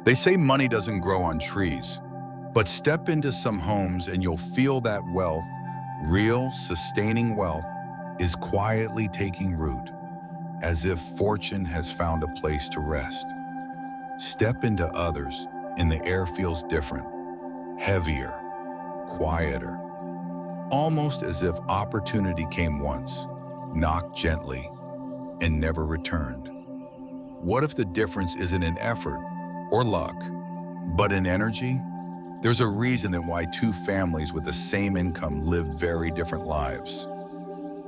They say money doesn't grow on trees, but step into some homes and you'll feel that wealth, real, sustaining wealth, is quietly taking root, as if fortune has found a place to rest. Step into others, and the air feels different, heavier, quieter, almost as if opportunity came once, knocked gently, and never returned. What if the difference isn't in effort or luck, but in energy? There's a reason that why two families with the same income live very different lives.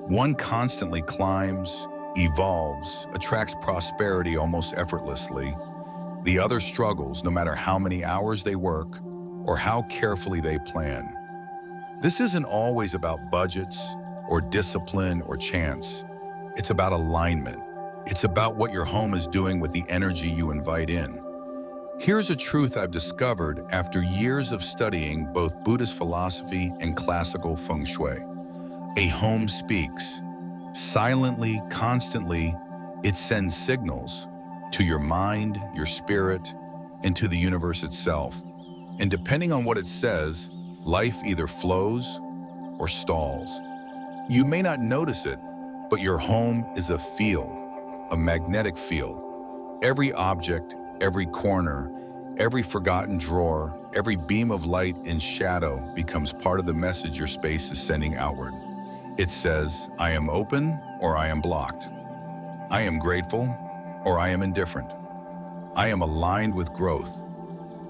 One constantly climbs, evolves, attracts prosperity almost effortlessly. The other struggles no matter how many hours they work or how carefully they plan. This isn't always about budgets or discipline or chance. It's about alignment. It's about what your home is doing with the energy you invite in. Here's a truth I've discovered after years of studying both Buddhist philosophy and classical feng shui. A home speaks. Silently, constantly, it sends signals to your mind, your spirit, and to the universe itself. And depending on what it says, life either flows or stalls. You may not notice it, but your home is a field, a magnetic field. Every object, every corner, every forgotten drawer, every beam of light and shadow becomes part of the message your space is sending outward. It says, I am open or I am blocked. I am grateful or I am indifferent. I am aligned with growth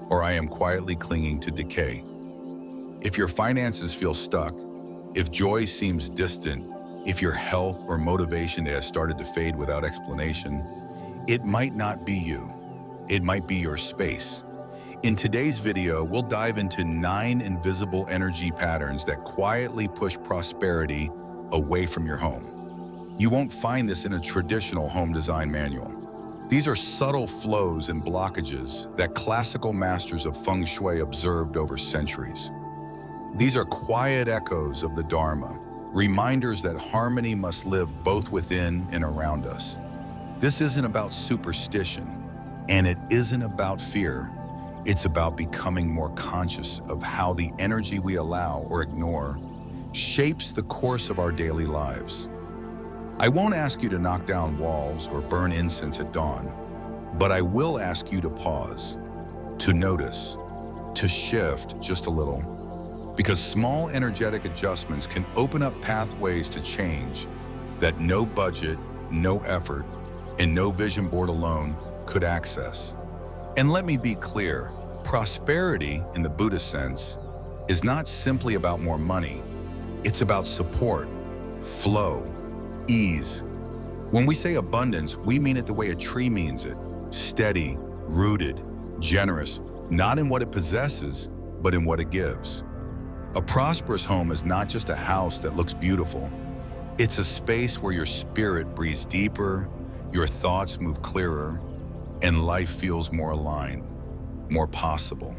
or I am quietly clinging to decay. If your finances feel stuck, if joy seems distant, if your health or motivation has started to fade without explanation, it might not be you. It might be your space. In today's video, we'll dive into 9 invisible energy patterns that quietly push prosperity away from your home. You won't find this in a traditional home design manual. These are subtle flows and blockages that classical masters of feng shui observed over centuries. These are quiet echoes of the Dharma, reminders that harmony must live both within and around us. This isn't about superstition, and it isn't about fear. It's about becoming more conscious of how the energy we allow or ignore shapes the course of our daily lives. I won't ask you to knock down walls or burn incense at dawn, but I will ask you to pause, to notice, to shift just a little, because small energetic adjustments can open up pathways to change that no budget, no effort, and no vision board alone could access. And let me be clear, prosperity in the Buddhist sense is not simply about more money. It's about support, flow, ease. When we say abundance, we mean it the way a tree means it, steady, rooted, generous, not in what it possesses, but in what it gives. A prosperous home is not just a house that looks beautiful. It's a space where your spirit breathes deeper, your thoughts move clearer, and life feels more aligned, more possible.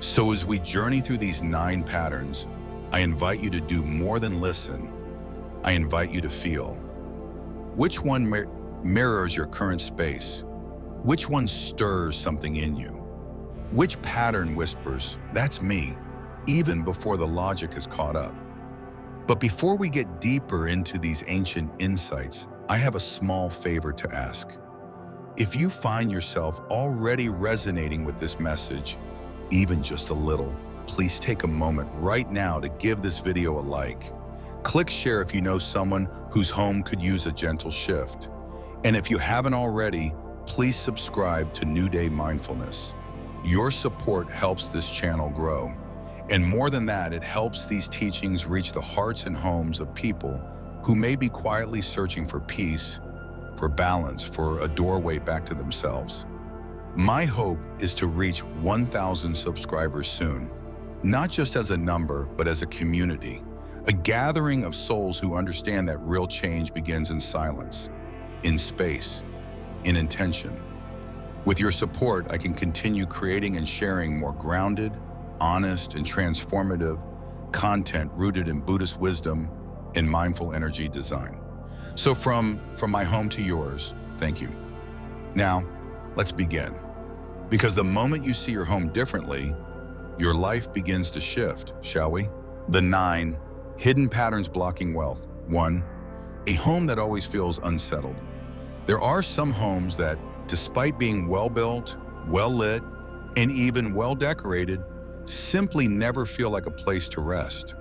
So as we journey through these 9 patterns, I invite you to do more than listen. I invite you to feel. Which one mirrors your current space? Which one stirs something in you? Which pattern whispers, "That's me," even before the logic has caught up? But before we get deeper into these ancient insights, I have a small favor to ask. If you find yourself already resonating with this message, even just a little, please take a moment right now to give this video a like. Click share if you know someone whose home could use a gentle shift. And if you haven't already, please subscribe to New Day Mindfulness. Your support helps this channel grow. And more than that, it helps these teachings reach the hearts and homes of people who may be quietly searching for peace, for balance, for a doorway back to themselves. My hope is to reach 1,000 subscribers soon, not just as a number, but as a community, a gathering of souls who understand that real change begins in silence, in space, in intention. With your support, I can continue creating and sharing more grounded, honest, and transformative content rooted in Buddhist wisdom and mindful energy design. So from my home to yours, thank you. Now, let's begin. Because the moment you see your home differently, your life begins to shift, shall we? The 9 hidden patterns blocking wealth. 1. A home that always feels unsettled. There are some homes that, despite being well-built, well-lit, and even well-decorated, simply never feel like a place to rest.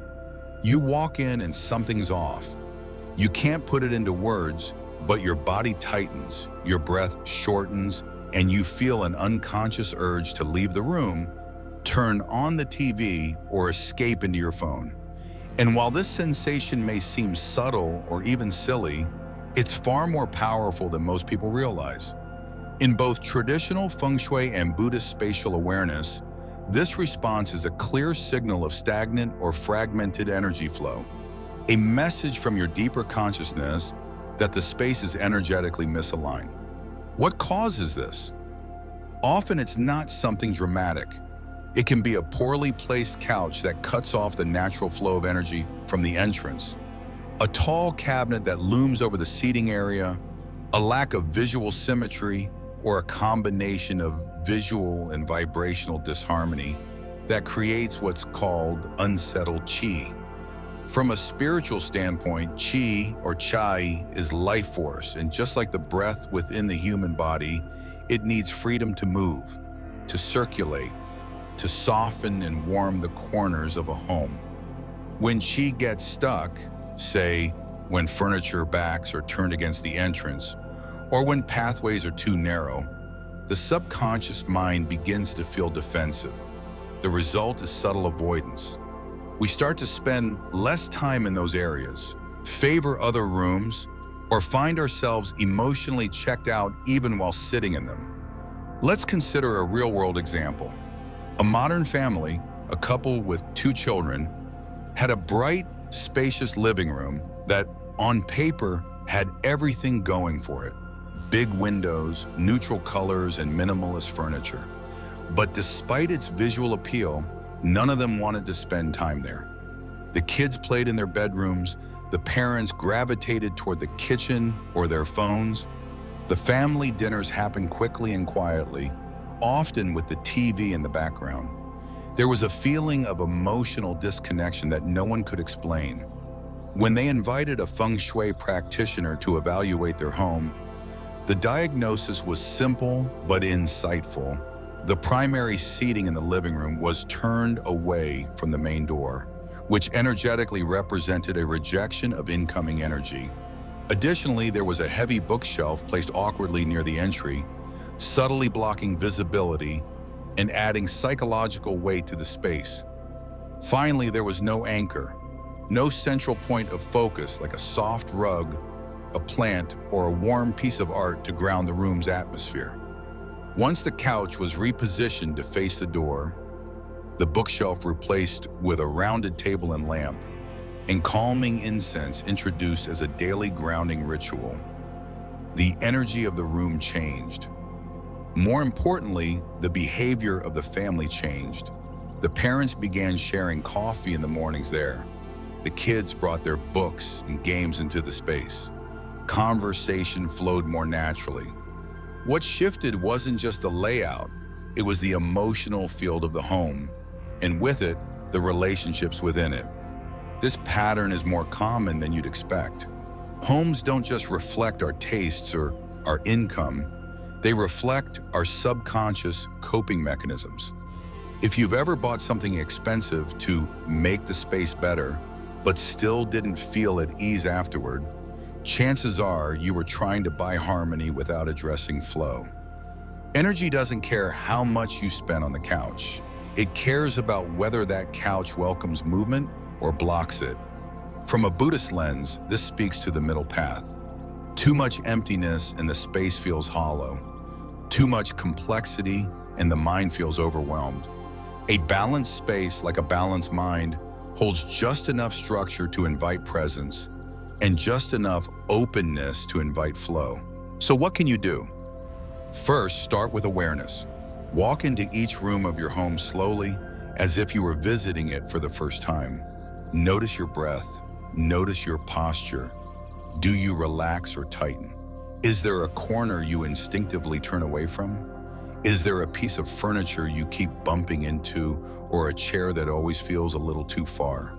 You walk in and something's off. You can't put it into words, but your body tightens, your breath shortens, and you feel an unconscious urge to leave the room, turn on the TV, or escape into your phone. And while this sensation may seem subtle or even silly, it's far more powerful than most people realize. In both traditional feng shui and Buddhist spatial awareness, this response is a clear signal of stagnant or fragmented energy flow, a message from your deeper consciousness that the space is energetically misaligned. What causes this? Often it's not something dramatic. It can be a poorly placed couch that cuts off the natural flow of energy from the entrance, a tall cabinet that looms over the seating area, a lack of visual symmetry, or a combination of visual and vibrational disharmony that creates what's called unsettled qi. From a spiritual standpoint, qi or chai is life force, and just like the breath within the human body, it needs freedom to move, to circulate, to soften and warm the corners of a home. When qi gets stuck, say when furniture backs are turned against the entrance, or when pathways are too narrow, the subconscious mind begins to feel defensive. The result is subtle avoidance. We start to spend less time in those areas, favor other rooms, or find ourselves emotionally checked out even while sitting in them. Let's consider a real-world example. A modern family, a couple with 2 children, had a bright, spacious living room that, on paper, had everything going for it. Big windows, neutral colors, and minimalist furniture. But despite its visual appeal, none of them wanted to spend time there. The kids played in their bedrooms, the parents gravitated toward the kitchen or their phones. The family dinners happened quickly and quietly, often with the TV in the background. There was a feeling of emotional disconnection that no one could explain. When they invited a feng shui practitioner to evaluate their home, the diagnosis was simple but insightful. The primary seating in the living room was turned away from the main door, which energetically represented a rejection of incoming energy. Additionally, there was a heavy bookshelf placed awkwardly near the entry, subtly blocking visibility and adding psychological weight to the space. Finally, there was no anchor, no central point of focus like a soft rug, a plant, or a warm piece of art to ground the room's atmosphere. Once the couch was repositioned to face the door, the bookshelf replaced with a rounded table and lamp, and calming incense introduced as a daily grounding ritual, the energy of the room changed. More importantly, the behavior of the family changed. The parents began sharing coffee in the mornings there. The kids brought their books and games into the space. Conversation flowed more naturally. What shifted wasn't just the layout, it was the emotional field of the home, and with it, the relationships within it. This pattern is more common than you'd expect. Homes don't just reflect our tastes or our income, they reflect our subconscious coping mechanisms. If you've ever bought something expensive to make the space better, but still didn't feel at ease afterward, chances are you were trying to buy harmony without addressing flow. Energy doesn't care how much you spend on the couch. It cares about whether that couch welcomes movement or blocks it. From a Buddhist lens, this speaks to the middle path. Too much emptiness and the space feels hollow. Too much complexity and the mind feels overwhelmed. A balanced space, like a balanced mind, holds just enough structure to invite presence and just enough openness to invite flow. So what can you do? First, start with awareness. Walk into each room of your home slowly, as if you were visiting it for the first time. Notice your breath. Notice your posture. Do you relax or tighten? Is there a corner you instinctively turn away from? Is there a piece of furniture you keep bumping into or a chair that always feels a little too far?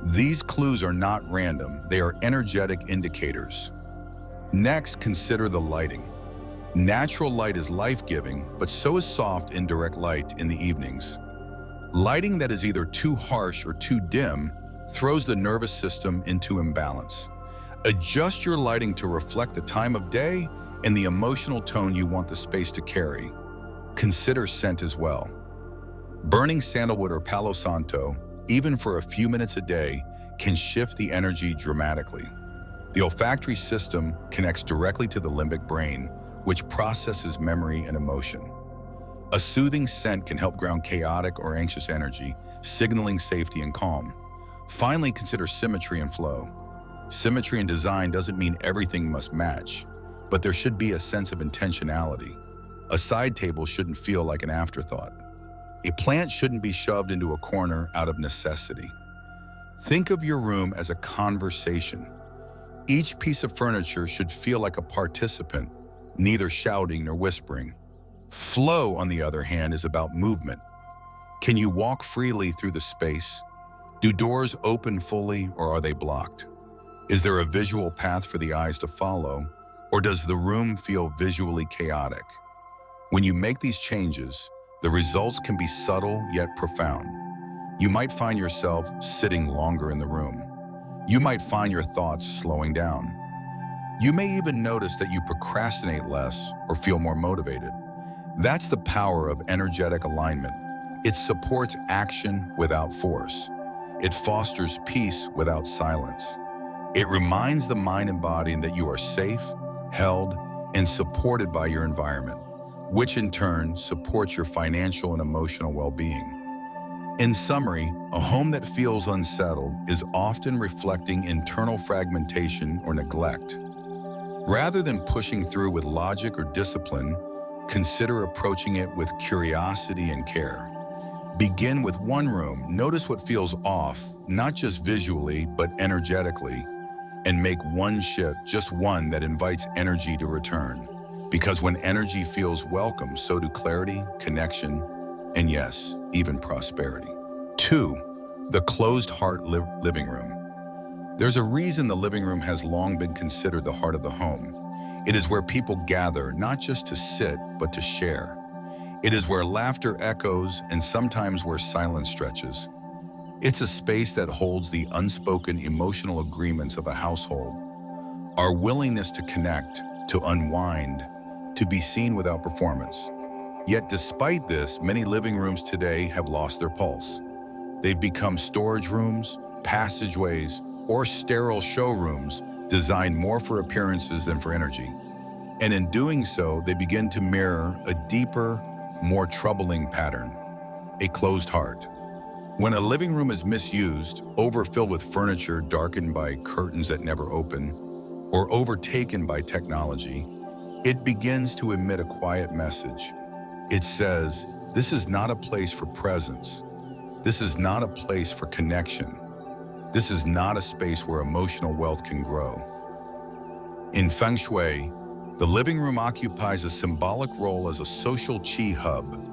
These clues are not random, they are energetic indicators. Next, consider the lighting. Natural light is life-giving, but so is soft, indirect light in the evenings. Lighting that is either too harsh or too dim throws the nervous system into imbalance. Adjust your lighting to reflect the time of day and the emotional tone you want the space to carry. Consider scent as well. Burning sandalwood or Palo Santo, even for a few minutes a day, can shift the energy dramatically. The olfactory system connects directly to the limbic brain, which processes memory and emotion. A soothing scent can help ground chaotic or anxious energy, signaling safety and calm. Finally, consider symmetry and flow. Symmetry in design doesn't mean everything must match, but there should be a sense of intentionality. A side table shouldn't feel like an afterthought. A plant shouldn't be shoved into a corner out of necessity. Think of your room as a conversation. Each piece of furniture should feel like a participant, neither shouting nor whispering. Flow, on the other hand, is about movement. Can you walk freely through the space? Do doors open fully or are they blocked? Is there a visual path for the eyes to follow, or does the room feel visually chaotic? When you make these changes, the results can be subtle yet profound. You might find yourself sitting longer in the room. You might find your thoughts slowing down. You may even notice that you procrastinate less or feel more motivated. That's the power of energetic alignment. It supports action without force. It fosters peace without silence. It reminds the mind and body that you are safe, held, and supported by your environment, which in turn supports your financial and emotional well-being. In summary, a home that feels unsettled is often reflecting internal fragmentation or neglect. Rather than pushing through with logic or discipline, consider approaching it with curiosity and care. Begin with one room, notice what feels off, not just visually, but energetically, and make one shift, just one that invites energy to return. Because when energy feels welcome, so do clarity, connection, and yes, even prosperity. 2. The closed heart living room. There's a reason the living room has long been considered the heart of the home. It is where people gather, not just to sit, but to share. It is where laughter echoes and sometimes where silence stretches. It's a space that holds the unspoken emotional agreements of a household. Our willingness to connect, to unwind, to be seen without performance. Yet despite this, many living rooms today have lost their pulse. They've become storage rooms, passageways, or sterile showrooms designed more for appearances than for energy. And in doing so, they begin to mirror a deeper, more troubling pattern: a closed heart. When a living room is misused, overfilled with furniture darkened by curtains that never open, or overtaken by technology, it begins to emit a quiet message. It says, this is not a place for presence. This is not a place for connection. This is not a space where emotional wealth can grow. In Feng Shui, the living room occupies a symbolic role as a social chi hub,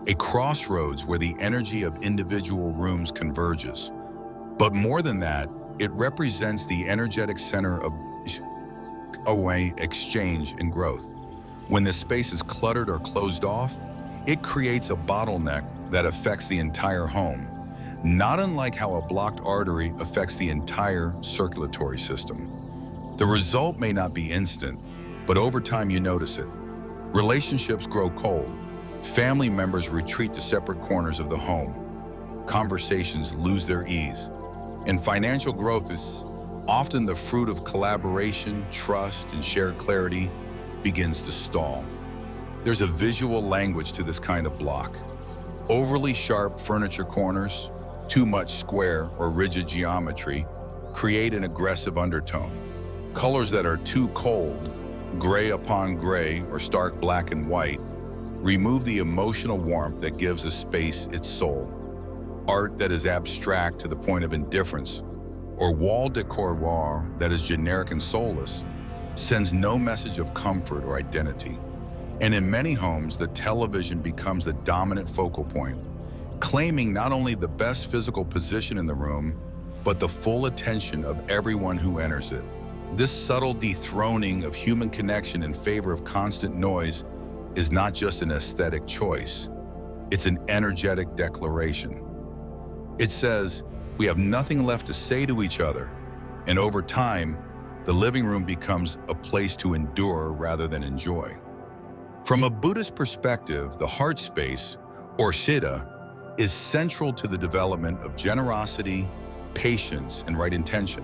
a crossroads where the energy of individual rooms converges. But more than that, it represents the energetic center of exchange and growth. When the space is cluttered or closed off, it creates a bottleneck that affects the entire home, not unlike how a blocked artery affects the entire circulatory system. The result may not be instant, but over time you notice it. Relationships grow cold. Family members retreat to separate corners of the home. Conversations lose their ease. And financial growth is often the fruit of collaboration, trust, and shared clarity begins to stall. There's a visual language to this kind of block. Overly sharp furniture corners, too much square or rigid geometry create an aggressive undertone. Colors that are too cold, gray upon gray or stark black and white, remove the emotional warmth that gives a space its soul. Art that is abstract to the point of indifference, or wall decor that is generic and soulless, sends no message of comfort or identity. And in many homes, the television becomes the dominant focal point, claiming not only the best physical position in the room, but the full attention of everyone who enters it. This subtle dethroning of human connection in favor of constant noise is not just an aesthetic choice, it's an energetic declaration. It says, we have nothing left to say to each other, and over time, the living room becomes a place to endure rather than enjoy. From a Buddhist perspective, the heart space, or siddha, is central to the development of generosity, patience, and right intention.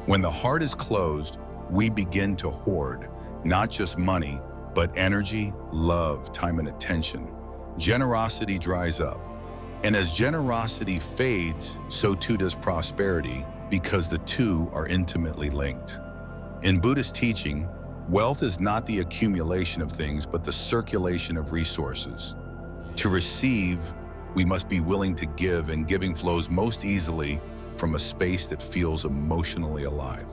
When the heart is closed, we begin to hoard, not just money, but energy, love, time, and attention. Generosity dries up. And as generosity fades, so too does prosperity, because the two are intimately linked. In Buddhist teaching, wealth is not the accumulation of things, but the circulation of resources. To receive, we must be willing to give, and giving flows most easily from a space that feels emotionally alive.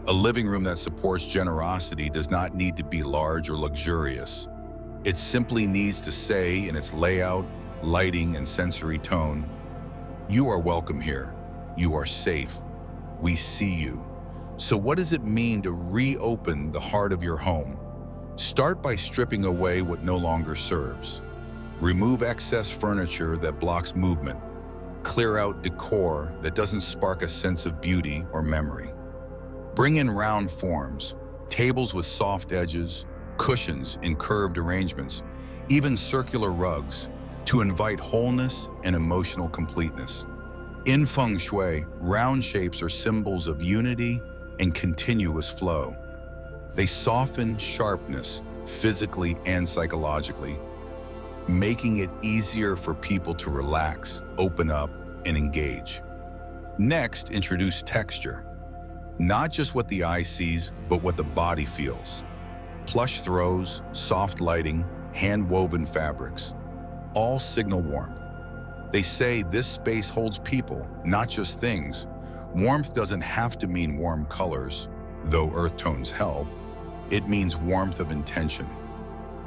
A living room that supports generosity does not need to be large or luxurious. It simply needs to say in its layout, lighting, and sensory tone, "You are welcome here. You are safe. We see you." So what does it mean to reopen the heart of your home? Start by stripping away what no longer serves. Remove excess furniture that blocks movement. Clear out decor that doesn't spark a sense of beauty or memory. Bring in round forms, tables with soft edges, cushions in curved arrangements, even circular rugs, to invite wholeness and emotional completeness. In Feng Shui, round shapes are symbols of unity and continuous flow. They soften sharpness, physically and psychologically, making it easier for people to relax, open up, and engage. Next, introduce texture. Not just what the eye sees, but what the body feels. Plush throws, soft lighting, hand-woven fabrics, all signal warmth. They say this space holds people, not just things. Warmth doesn't have to mean warm colors, though earth tones help. It means warmth of intention.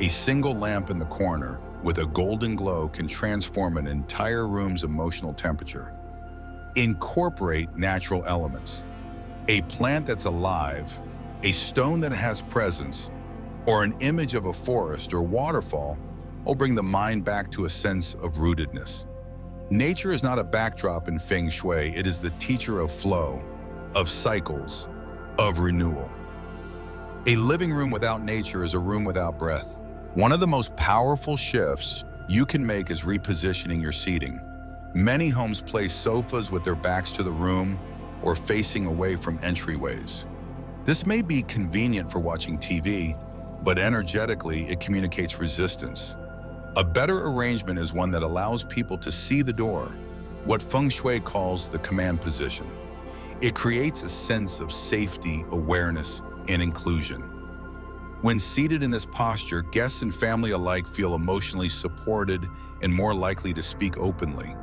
A single lamp in the corner with a golden glow can transform an entire room's emotional temperature. Incorporate natural elements. A plant that's alive, a stone that has presence, or an image of a forest or waterfall will bring the mind back to a sense of rootedness. Nature is not a backdrop in Feng Shui, it is the teacher of flow, of cycles, of renewal. A living room without nature is a room without breath. One of the most powerful shifts you can make is repositioning your seating. Many homes place sofas with their backs to the room or facing away from entryways. This may be convenient for watching TV, but energetically it communicates resistance. A better arrangement is one that allows people to see the door, what Feng Shui calls the command position. It creates a sense of safety, awareness, and inclusion. When seated in this posture, guests and family alike feel emotionally supported and more likely to speak openly.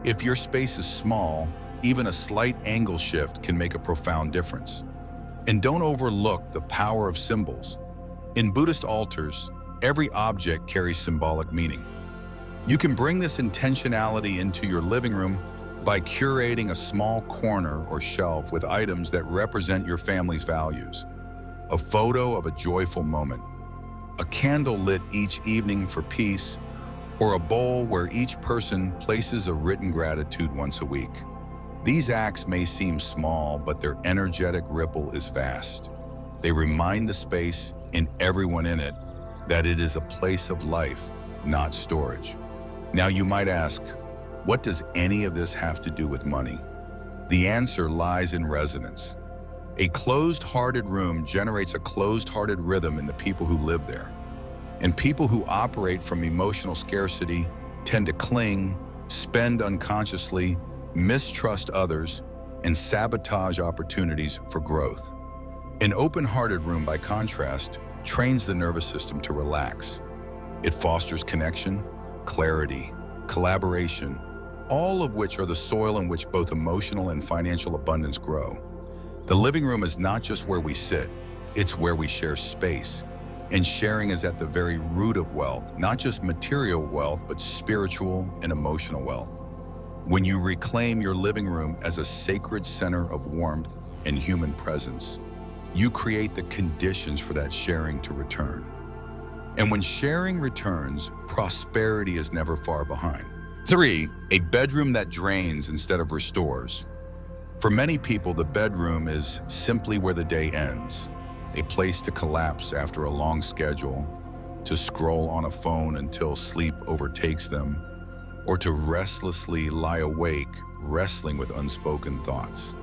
If your space is small, even a slight angle shift can make a profound difference. And don't overlook the power of symbols. In Buddhist altars, every object carries symbolic meaning. You can bring this intentionality into your living room by curating a small corner or shelf with items that represent your family's values. A photo of a joyful moment, a candle lit each evening for peace, or a bowl where each person places a written gratitude once a week. These acts may seem small, but their energetic ripple is vast. They remind the space and everyone in it that it is a place of life, not storage. Now you might ask, what does any of this have to do with money? The answer lies in resonance. A closed-hearted room generates a closed-hearted rhythm in the people who live there. And people who operate from emotional scarcity tend to cling, spend unconsciously, mistrust others, and sabotage opportunities for growth. An open-hearted room, by contrast, trains the nervous system to relax. It fosters connection, clarity, collaboration, all of which are the soil in which both emotional and financial abundance grow. The living room is not just where we sit, it's where we share space. And sharing is at the very root of wealth, not just material wealth, but spiritual and emotional wealth. When you reclaim your living room as a sacred center of warmth and human presence, you create the conditions for that sharing to return. And when sharing returns, prosperity is never far behind. 3. A bedroom that drains instead of restores. For many people, the bedroom is simply where the day ends, a place to collapse after a long schedule, to scroll on a phone until sleep overtakes them, or to restlessly lie awake, wrestling with unspoken thoughts.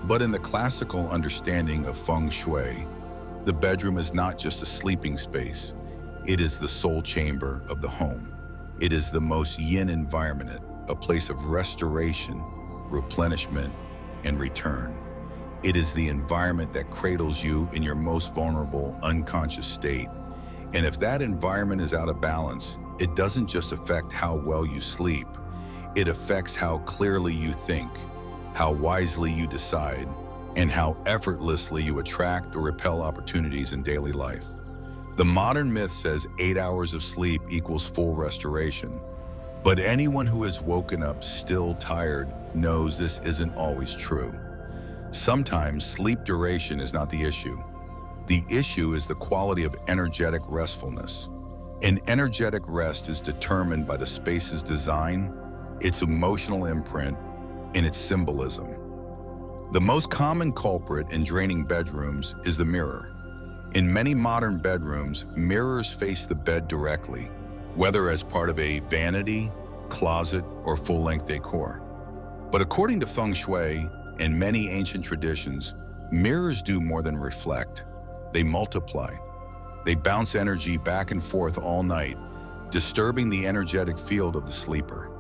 But in the classical understanding of feng shui, the bedroom is not just a sleeping space. It is the soul chamber of the home. It is the most yin environment, a place of restoration, replenishment, and return. It is the environment that cradles you in your most vulnerable, unconscious state. And if that environment is out of balance, it doesn't just affect how well you sleep. It affects how clearly you think, how wisely you decide, and how effortlessly you attract or repel opportunities in daily life. The modern myth says 8 hours of sleep equals full restoration. But anyone who has woken up still tired knows this isn't always true. Sometimes sleep duration is not the issue. The issue is the quality of energetic restfulness. An energetic rest is determined by the space's design, its emotional imprint, and its symbolism. The most common culprit in draining bedrooms is the mirror. In many modern bedrooms, mirrors face the bed directly, whether as part of a vanity, closet, or full-length decor. But according to feng shui and many ancient traditions, mirrors do more than reflect. They multiply. They bounce energy back and forth all night, disturbing the energetic field of the sleeper.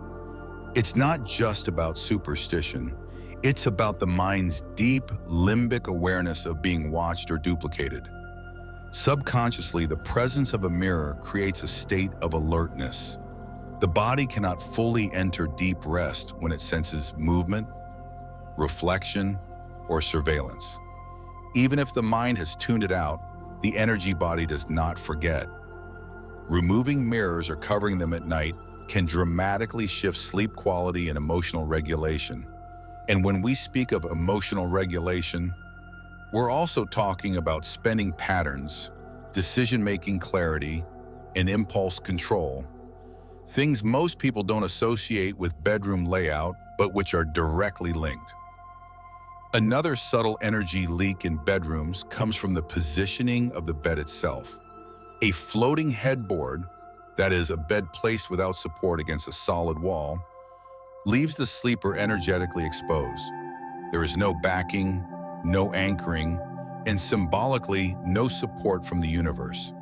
It's not just about superstition. It's about the mind's deep limbic awareness of being watched or duplicated. Subconsciously, the presence of a mirror creates a state of alertness. The body cannot fully enter deep rest when it senses movement, reflection, or surveillance. Even if the mind has tuned it out, the energy body does not forget. Removing mirrors or covering them at night can dramatically shift sleep quality and emotional regulation. And when we speak of emotional regulation, we're also talking about spending patterns, decision-making clarity, and impulse control, things most people don't associate with bedroom layout, but which are directly linked. Another subtle energy leak in bedrooms comes from the positioning of the bed itself. A floating headboard, that is, a bed placed without support against a solid wall, leaves the sleeper energetically exposed. There is no backing, no anchoring, and symbolically, no support from the universe.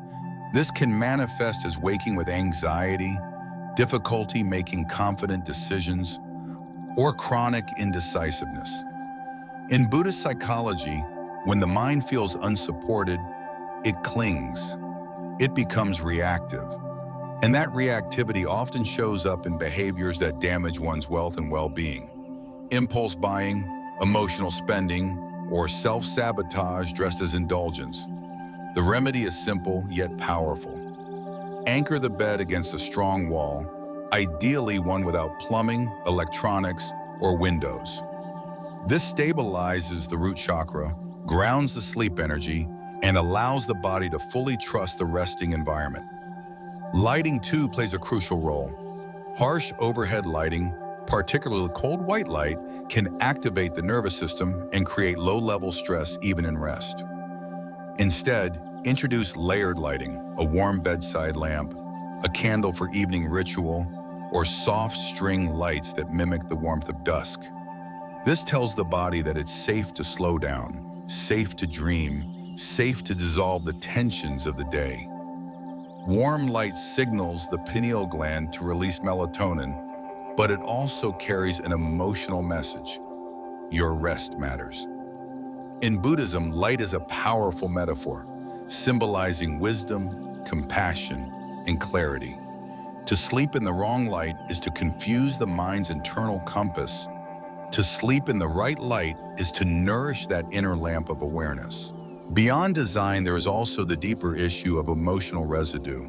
This can manifest as waking with anxiety, difficulty making confident decisions, or chronic indecisiveness. In Buddhist psychology, when the mind feels unsupported, it clings. It becomes reactive. And that reactivity often shows up in behaviors that damage one's wealth and well-being. Impulse buying, emotional spending, or self-sabotage dressed as indulgence. The remedy is simple yet powerful. Anchor the bed against a strong wall, ideally one without plumbing, electronics, or windows. This stabilizes the root chakra, grounds the sleep energy, and allows the body to fully trust the resting environment. Lighting, too, plays a crucial role. Harsh overhead lighting, particularly cold white light, can activate the nervous system and create low-level stress even in rest. Instead, introduce layered lighting, a warm bedside lamp, a candle for evening ritual, or soft string lights that mimic the warmth of dusk. This tells the body that it's safe to slow down, safe to dream, safe to dissolve the tensions of the day. Warm light signals the pineal gland to release melatonin, but it also carries an emotional message. Your rest matters. In Buddhism, light is a powerful metaphor, symbolizing wisdom, compassion, and clarity. To sleep in the wrong light is to confuse the mind's internal compass. To sleep in the right light is to nourish that inner lamp of awareness. Beyond design, there is also the deeper issue of emotional residue.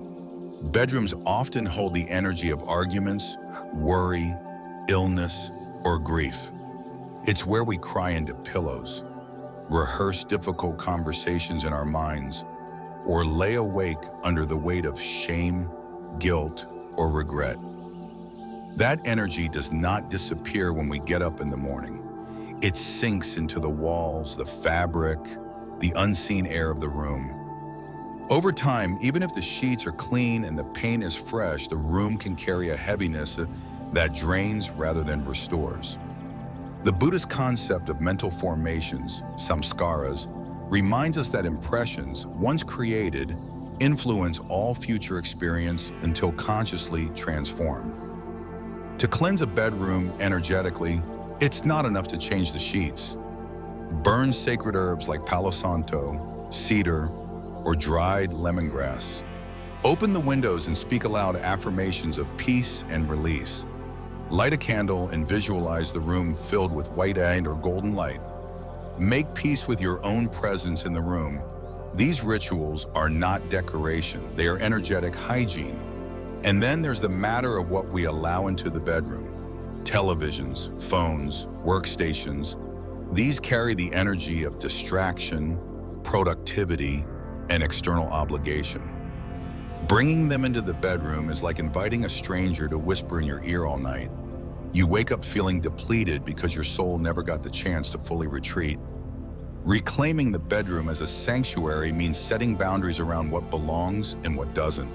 Bedrooms often hold the energy of arguments, worry, illness, or grief. It's where we cry into pillows, rehearse difficult conversations in our minds, or lay awake under the weight of shame, guilt, or regret. That energy does not disappear when we get up in the morning. It sinks into the walls, the fabric, the unseen air of the room. Over time, even if the sheets are clean and the paint is fresh, the room can carry a heaviness that drains rather than restores. The Buddhist concept of mental formations, samskaras, reminds us that impressions, once created, influence all future experience until consciously transformed. To cleanse a bedroom energetically, it's not enough to change the sheets. Burn sacred herbs like Palo Santo, cedar, or dried lemongrass. Open the windows and speak aloud affirmations of peace and release. Light a candle and visualize the room filled with white and or golden light. Make peace with your own presence in the room. These rituals are not decoration, they are energetic hygiene. And then there's the matter of what we allow into the bedroom. Televisions, phones, workstations, these carry the energy of distraction, productivity, and external obligation. Bringing them into the bedroom is like inviting a stranger to whisper in your ear all night. You wake up feeling depleted because your soul never got the chance to fully retreat. Reclaiming the bedroom as a sanctuary means setting boundaries around what belongs and what doesn't.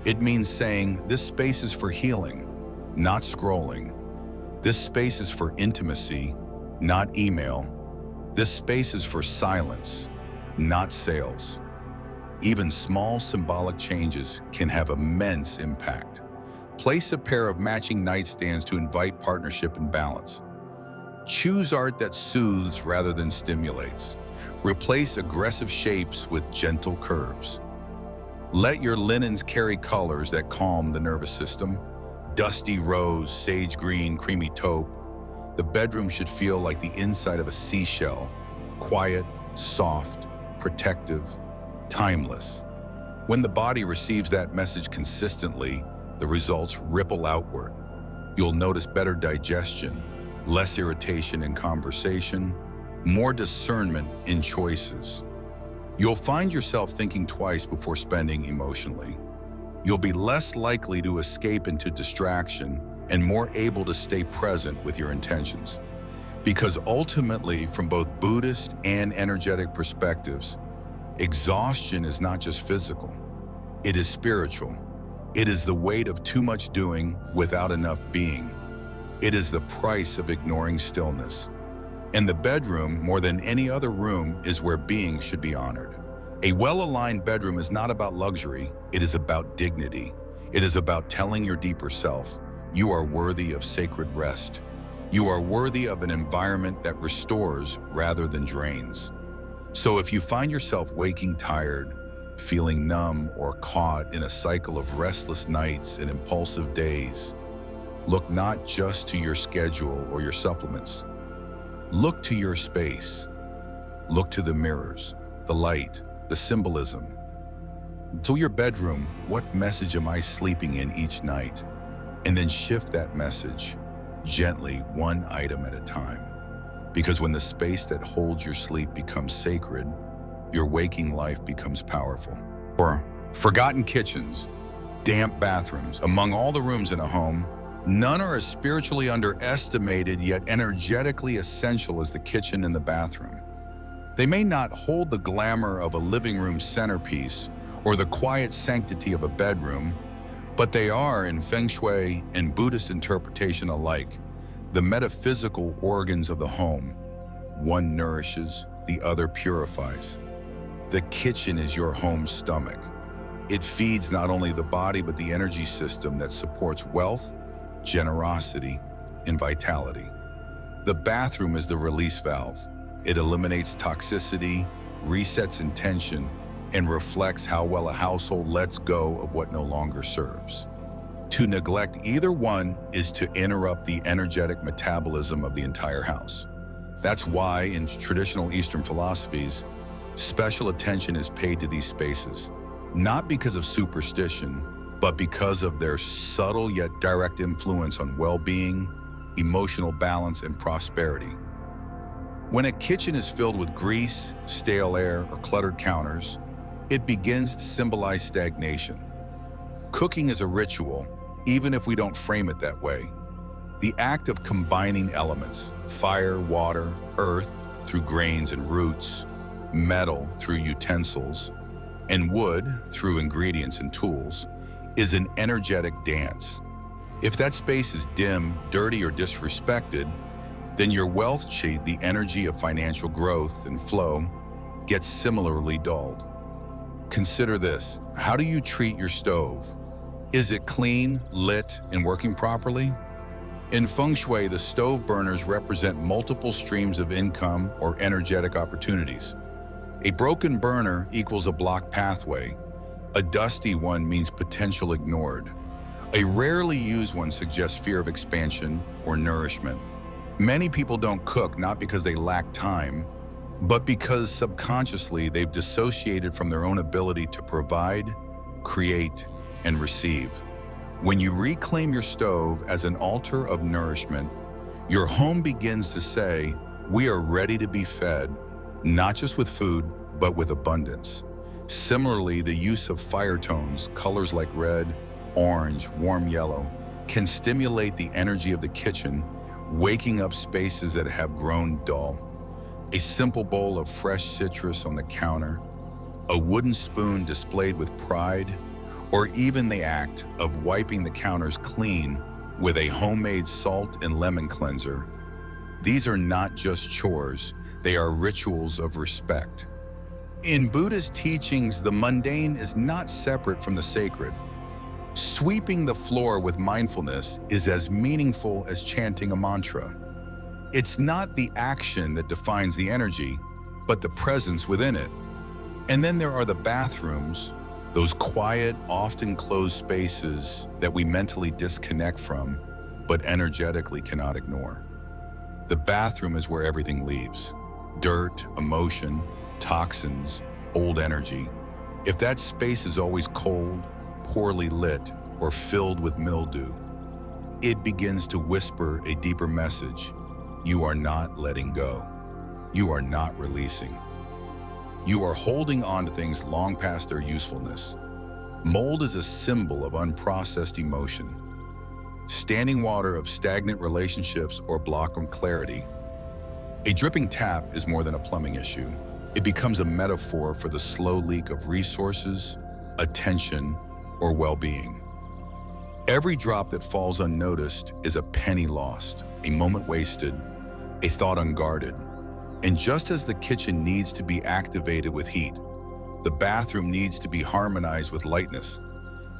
It means saying, this space is for healing, not scrolling. This space is for intimacy, not email. This space is for silence, not sales. Even small symbolic changes can have immense impact. Place a pair of matching nightstands to invite partnership and balance. Choose art that soothes rather than stimulates. Replace aggressive shapes with gentle curves. Let your linens carry colors that calm the nervous system. Dusty rose, sage green, creamy taupe. The bedroom should feel like the inside of a seashell, quiet, soft, protective, timeless. When the body receives that message consistently, the results ripple outward. You'll notice better digestion, less irritation in conversation, more discernment in choices. You'll find yourself thinking twice before spending emotionally. You'll be less likely to escape into distraction and more able to stay present with your intentions. Because ultimately, from both Buddhist and energetic perspectives, exhaustion is not just physical, it is spiritual. It is the weight of too much doing without enough being. It is the price of ignoring stillness. And the bedroom, more than any other room, is where being should be honored. A well-aligned bedroom is not about luxury, it is about dignity. It is about telling your deeper self, you are worthy of sacred rest. You are worthy of an environment that restores rather than drains. So if you find yourself waking tired, feeling numb, or caught in a cycle of restless nights and impulsive days, look not just to your schedule or your supplements. Look to your space. Look to the mirrors, the light, the symbolism. So your bedroom, what message am I sleeping in each night? And then shift that message gently, one item at a time. Because when the space that holds your sleep becomes sacred, your waking life becomes powerful. Or forgotten kitchens, damp bathrooms. Among all the rooms in a home, none are as spiritually underestimated yet energetically essential as the kitchen and the bathroom. They may not hold the glamour of a living room centerpiece or the quiet sanctity of a bedroom, but they are, in Feng Shui and Buddhist interpretation alike, the metaphysical organs of the home. One nourishes, the other purifies. The kitchen is your home's stomach. It feeds not only the body, but the energy system that supports wealth, generosity, and vitality. The bathroom is the release valve. It eliminates toxicity, resets intention, and reflects how well a household lets go of what no longer serves. To neglect either one is to interrupt the energetic metabolism of the entire house. That's why in traditional Eastern philosophies, Special attention is paid to these spaces, not because of superstition, but because of their subtle yet direct influence on well-being, emotional balance, and prosperity. When a kitchen is filled with grease, stale air, or cluttered counters, it begins to symbolize stagnation. Cooking is a ritual, even if we don't frame it that way. The act of combining elements, fire, water, earth through grains and roots, metal through utensils, and wood through ingredients and tools, is an energetic dance. If that space is dim, dirty, or disrespected, then your wealth chi, the energy of financial growth and flow, gets similarly dulled. Consider this. How do you treat your stove? Is it clean, lit, and working properly? In Feng Shui, the stove burners represent multiple streams of income or energetic opportunities. A broken burner equals a blocked pathway. A dusty one means potential ignored. A rarely used one suggests fear of expansion or nourishment. Many people don't cook not because they lack time, but because subconsciously they've dissociated from their own ability to provide, create, and receive. When you reclaim your stove as an altar of nourishment, your home begins to say, "We are ready to be fed, not just with food, but with abundance." Similarly, the use of fire tones, colors like red, orange, warm yellow, can stimulate the energy of the kitchen, waking up spaces that have grown dull. A simple bowl of fresh citrus on the counter, a wooden spoon displayed with pride, or even the act of wiping the counters clean with a homemade salt and lemon cleanser. These are not just chores, they are rituals of respect. In Buddhist teachings, the mundane is not separate from the sacred. Sweeping the floor with mindfulness is as meaningful as chanting a mantra. It's not the action that defines the energy, but the presence within it. And then there are the bathrooms, those quiet, often closed spaces that we mentally disconnect from, but energetically cannot ignore. The bathroom is where everything leaves. Dirt, emotion, toxins, old energy. If that space is always cold, poorly lit, or filled with mildew, it begins to whisper a deeper message. You are not letting go. You are not releasing. You are holding on to things long past their usefulness. Mold is a symbol of unprocessed emotion. Standing water of stagnant relationships or block of clarity. A dripping tap is more than a plumbing issue. It becomes a metaphor for the slow leak of resources, attention, or well-being. Every drop that falls unnoticed is a penny lost, a moment wasted, a thought unguarded. And just as the kitchen needs to be activated with heat, the bathroom needs to be harmonized with lightness.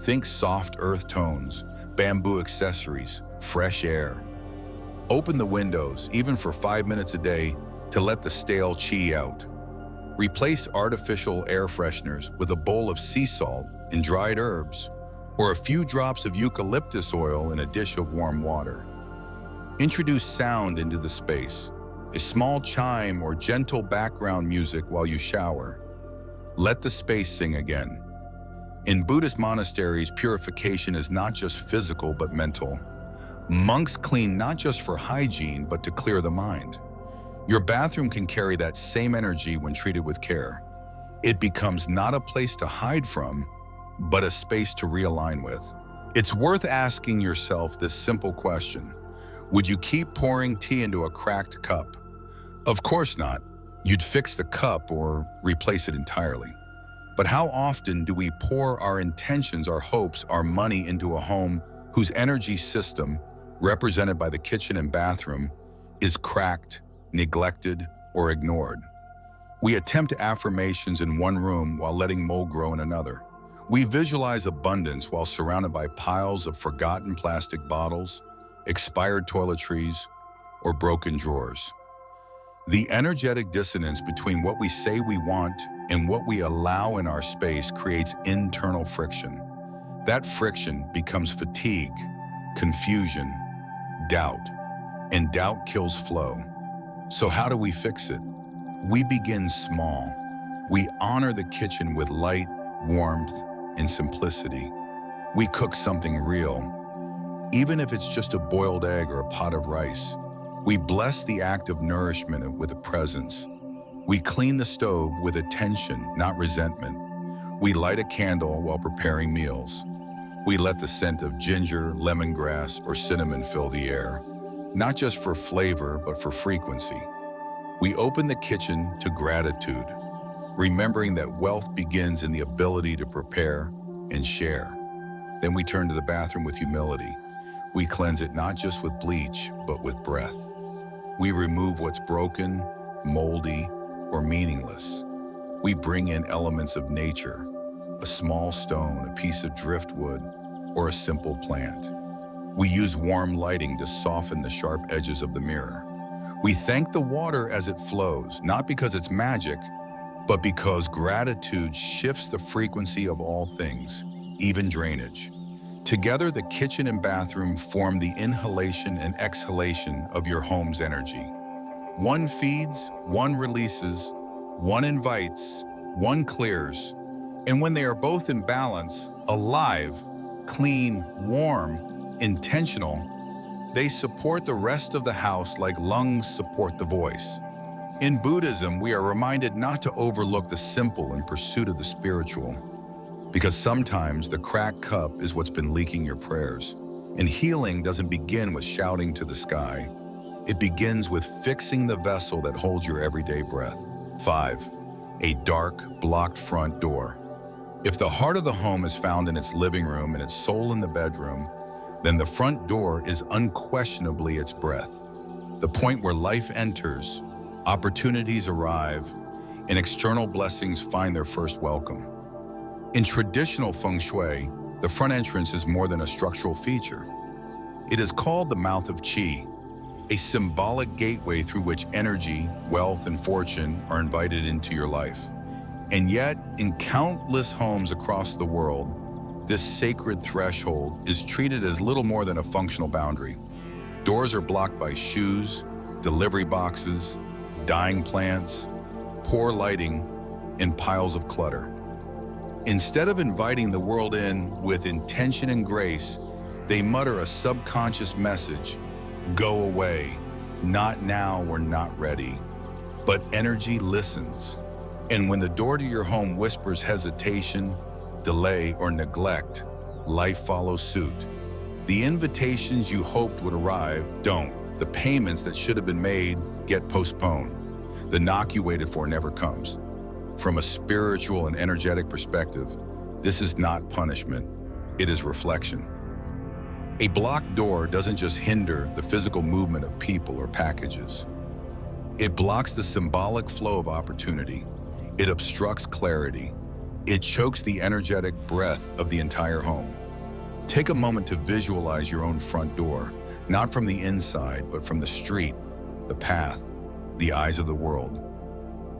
Think soft earth tones, bamboo accessories, fresh air. Open the windows, even for 5 minutes a day, to let the stale chi out. Replace artificial air fresheners with a bowl of sea salt and dried herbs, or a few drops of eucalyptus oil in a dish of warm water. Introduce sound into the space, a small chime or gentle background music while you shower. Let the space sing again. In Buddhist monasteries, purification is not just physical but mental. Monks clean not just for hygiene but to clear the mind. Your bathroom can carry that same energy when treated with care. It becomes not a place to hide from, but a space to realign with. It's worth asking yourself this simple question. Would you keep pouring tea into a cracked cup? Of course not. You'd fix the cup or replace it entirely. But how often do we pour our intentions, our hopes, our money into a home whose energy system, represented by the kitchen and bathroom, is cracked, neglected, or ignored? We attempt affirmations in one room while letting mold grow in another. We visualize abundance while surrounded by piles of forgotten plastic bottles, expired toiletries, or broken drawers. The energetic dissonance between what we say we want and what we allow in our space creates internal friction. That friction becomes fatigue, confusion, doubt, and doubt kills flow. So how do we fix it? We begin small. We honor the kitchen with light, warmth, and simplicity. We cook something real, even if it's just a boiled egg or a pot of rice. We bless the act of nourishment with a presence. We clean the stove with attention, not resentment. We light a candle while preparing meals. We let the scent of ginger, lemongrass, or cinnamon fill the air, not just for flavor, but for frequency. We open the kitchen to gratitude, remembering that wealth begins in the ability to prepare and share. Then we turn to the bathroom with humility. We cleanse it not just with bleach, but with breath. We remove what's broken, moldy, or meaningless. We bring in elements of nature, a small stone, a piece of driftwood, or a simple plant. We use warm lighting to soften the sharp edges of the mirror. We thank the water as it flows, not because it's magic, but because gratitude shifts the frequency of all things, even drainage. Together, the kitchen and bathroom form the inhalation and exhalation of your home's energy. One feeds, one releases, one invites, one clears. And when they are both in balance, alive, clean, warm, intentional, they support the rest of the house like lungs support the voice. In Buddhism, we are reminded not to overlook the simple in pursuit of the spiritual, because sometimes the cracked cup is what's been leaking your prayers. And healing doesn't begin with shouting to the sky. It begins with fixing the vessel that holds your everyday breath. 5. A dark, blocked front door. If the heart of the home is found in its living room and its soul in the bedroom, then the front door is unquestionably its breath. The point where life enters, opportunities arrive, and external blessings find their first welcome. In traditional feng shui, the front entrance is more than a structural feature. It is called the mouth of qi, a symbolic gateway through which energy, wealth, and fortune are invited into your life. And yet, in countless homes across the world, this sacred threshold is treated as little more than a functional boundary. Doors are blocked by shoes, delivery boxes, dying plants, poor lighting, and piles of clutter. Instead of inviting the world in with intention and grace, they mutter a subconscious message: go away, not now, we're not ready. But energy listens. And when the door to your home whispers hesitation, delay, or neglect, life follows suit. The invitations you hoped would arrive don't. The payments that should have been made get postponed. The knock you waited for never comes. From a spiritual and energetic perspective, this is not punishment, it is reflection. A blocked door doesn't just hinder the physical movement of people or packages. It blocks the symbolic flow of opportunity. It obstructs clarity. It chokes the energetic breath of the entire home. Take a moment to visualize your own front door, not from the inside, but from the street, the path, the eyes of the world.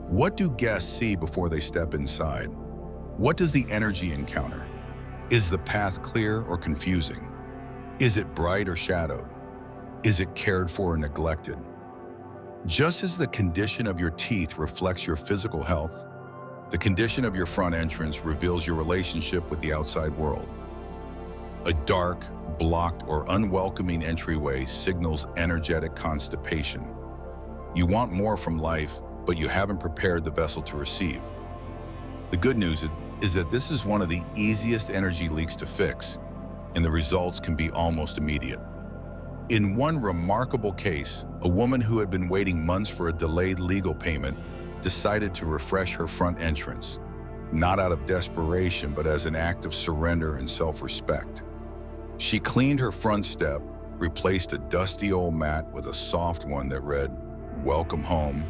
What do guests see before they step inside? What does the energy encounter? Is the path clear or confusing? Is it bright or shadowed? Is it cared for or neglected? Just as the condition of your teeth reflects your physical health, the condition of your front entrance reveals your relationship with the outside world. A dark, blocked, or unwelcoming entryway signals energetic constipation. You want more from life, but you haven't prepared the vessel to receive. The good news is that this is one of the easiest energy leaks to fix, and the results can be almost immediate. In one remarkable case, a woman who had been waiting months for a delayed legal payment decided to refresh her front entrance, not out of desperation, but as an act of surrender and self-respect. She cleaned her front step, replaced a dusty old mat with a soft one that read, "Welcome home,"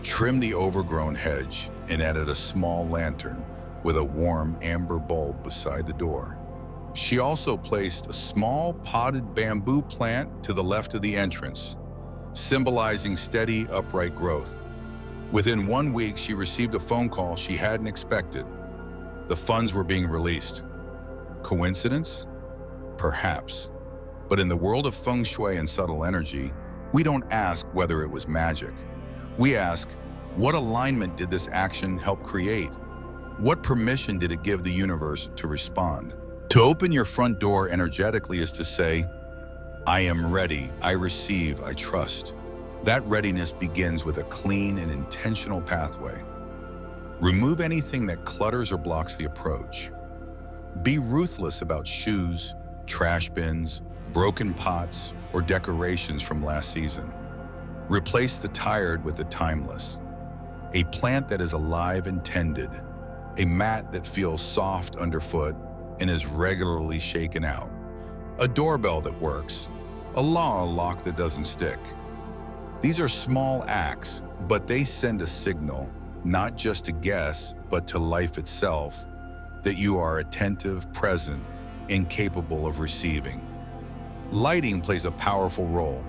trimmed the overgrown hedge, and added a small lantern with a warm amber bulb beside the door. She also placed a small potted bamboo plant to the left of the entrance, symbolizing steady, upright growth. Within 1 week, she received a phone call she hadn't expected. The funds were being released. Coincidence? Perhaps. But in the world of feng shui and subtle energy, we don't ask whether it was magic. We ask, What alignment did this action help create? What permission did it give the universe to respond? To open your front door energetically is to say, I am ready, I receive, I trust. That readiness begins with a clean and intentional pathway. Remove anything that clutters or blocks the approach. Be ruthless about shoes, trash bins, broken pots, or decorations from last season. Replace the tired with the timeless. A plant that is alive and tended. A mat that feels soft underfoot and is regularly shaken out. A doorbell that works. A lock that doesn't stick. These are small acts, but they send a signal, not just to guests, but to life itself, that you are attentive, present, and capable of receiving. Lighting plays a powerful role.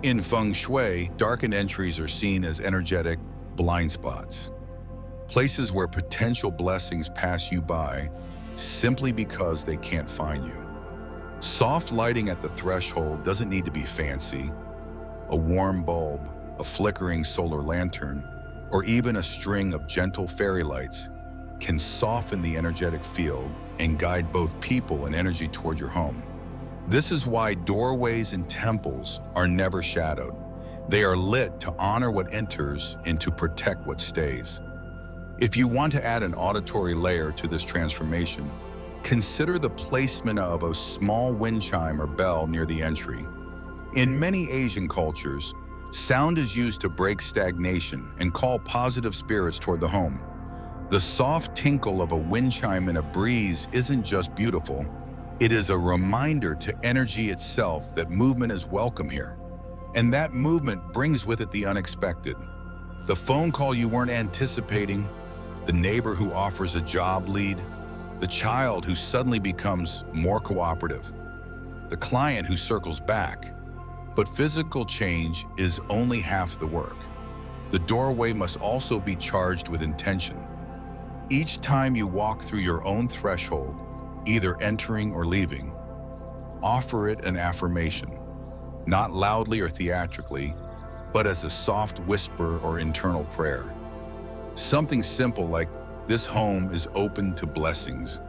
In feng shui, darkened entries are seen as energetic blind spots, places where potential blessings pass you by simply because they can't find you. Soft lighting at the threshold doesn't need to be fancy. A warm bulb, a flickering solar lantern, or even a string of gentle fairy lights can soften the energetic field and guide both people and energy toward your home. This is why doorways and temples are never shadowed. They are lit to honor what enters and to protect what stays. If you want to add an auditory layer to this transformation, consider the placement of a small wind chime or bell near the entry. In many Asian cultures, sound is used to break stagnation and call positive spirits toward the home. The soft tinkle of a wind chime in a breeze isn't just beautiful, it is a reminder to energy itself that movement is welcome here. And that movement brings with it the unexpected. The phone call you weren't anticipating, the neighbor who offers a job lead, the child who suddenly becomes more cooperative, the client who circles back. But physical change is only half the work. The doorway must also be charged with intention. Each time you walk through your own threshold, either entering or leaving, offer it an affirmation, not loudly or theatrically, but as a soft whisper or internal prayer. Something simple like, "This home is open to blessings,"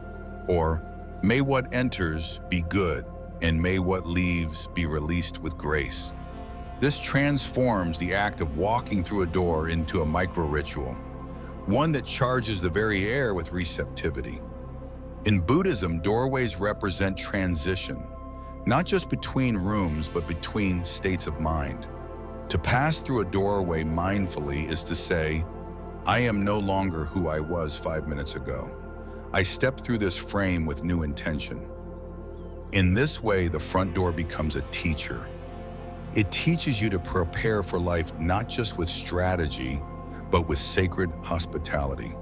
or "May what enters be good, and may what leaves be released with grace." This transforms the act of walking through a door into a micro-ritual, one that charges the very air with receptivity. In Buddhism, doorways represent transition, not just between rooms, but between states of mind. To pass through a doorway mindfully is to say, I am no longer who I was 5 minutes ago. I step through this frame with new intention. In this way, the front door becomes a teacher. It teaches you to prepare for life not just with strategy, but with sacred hospitality.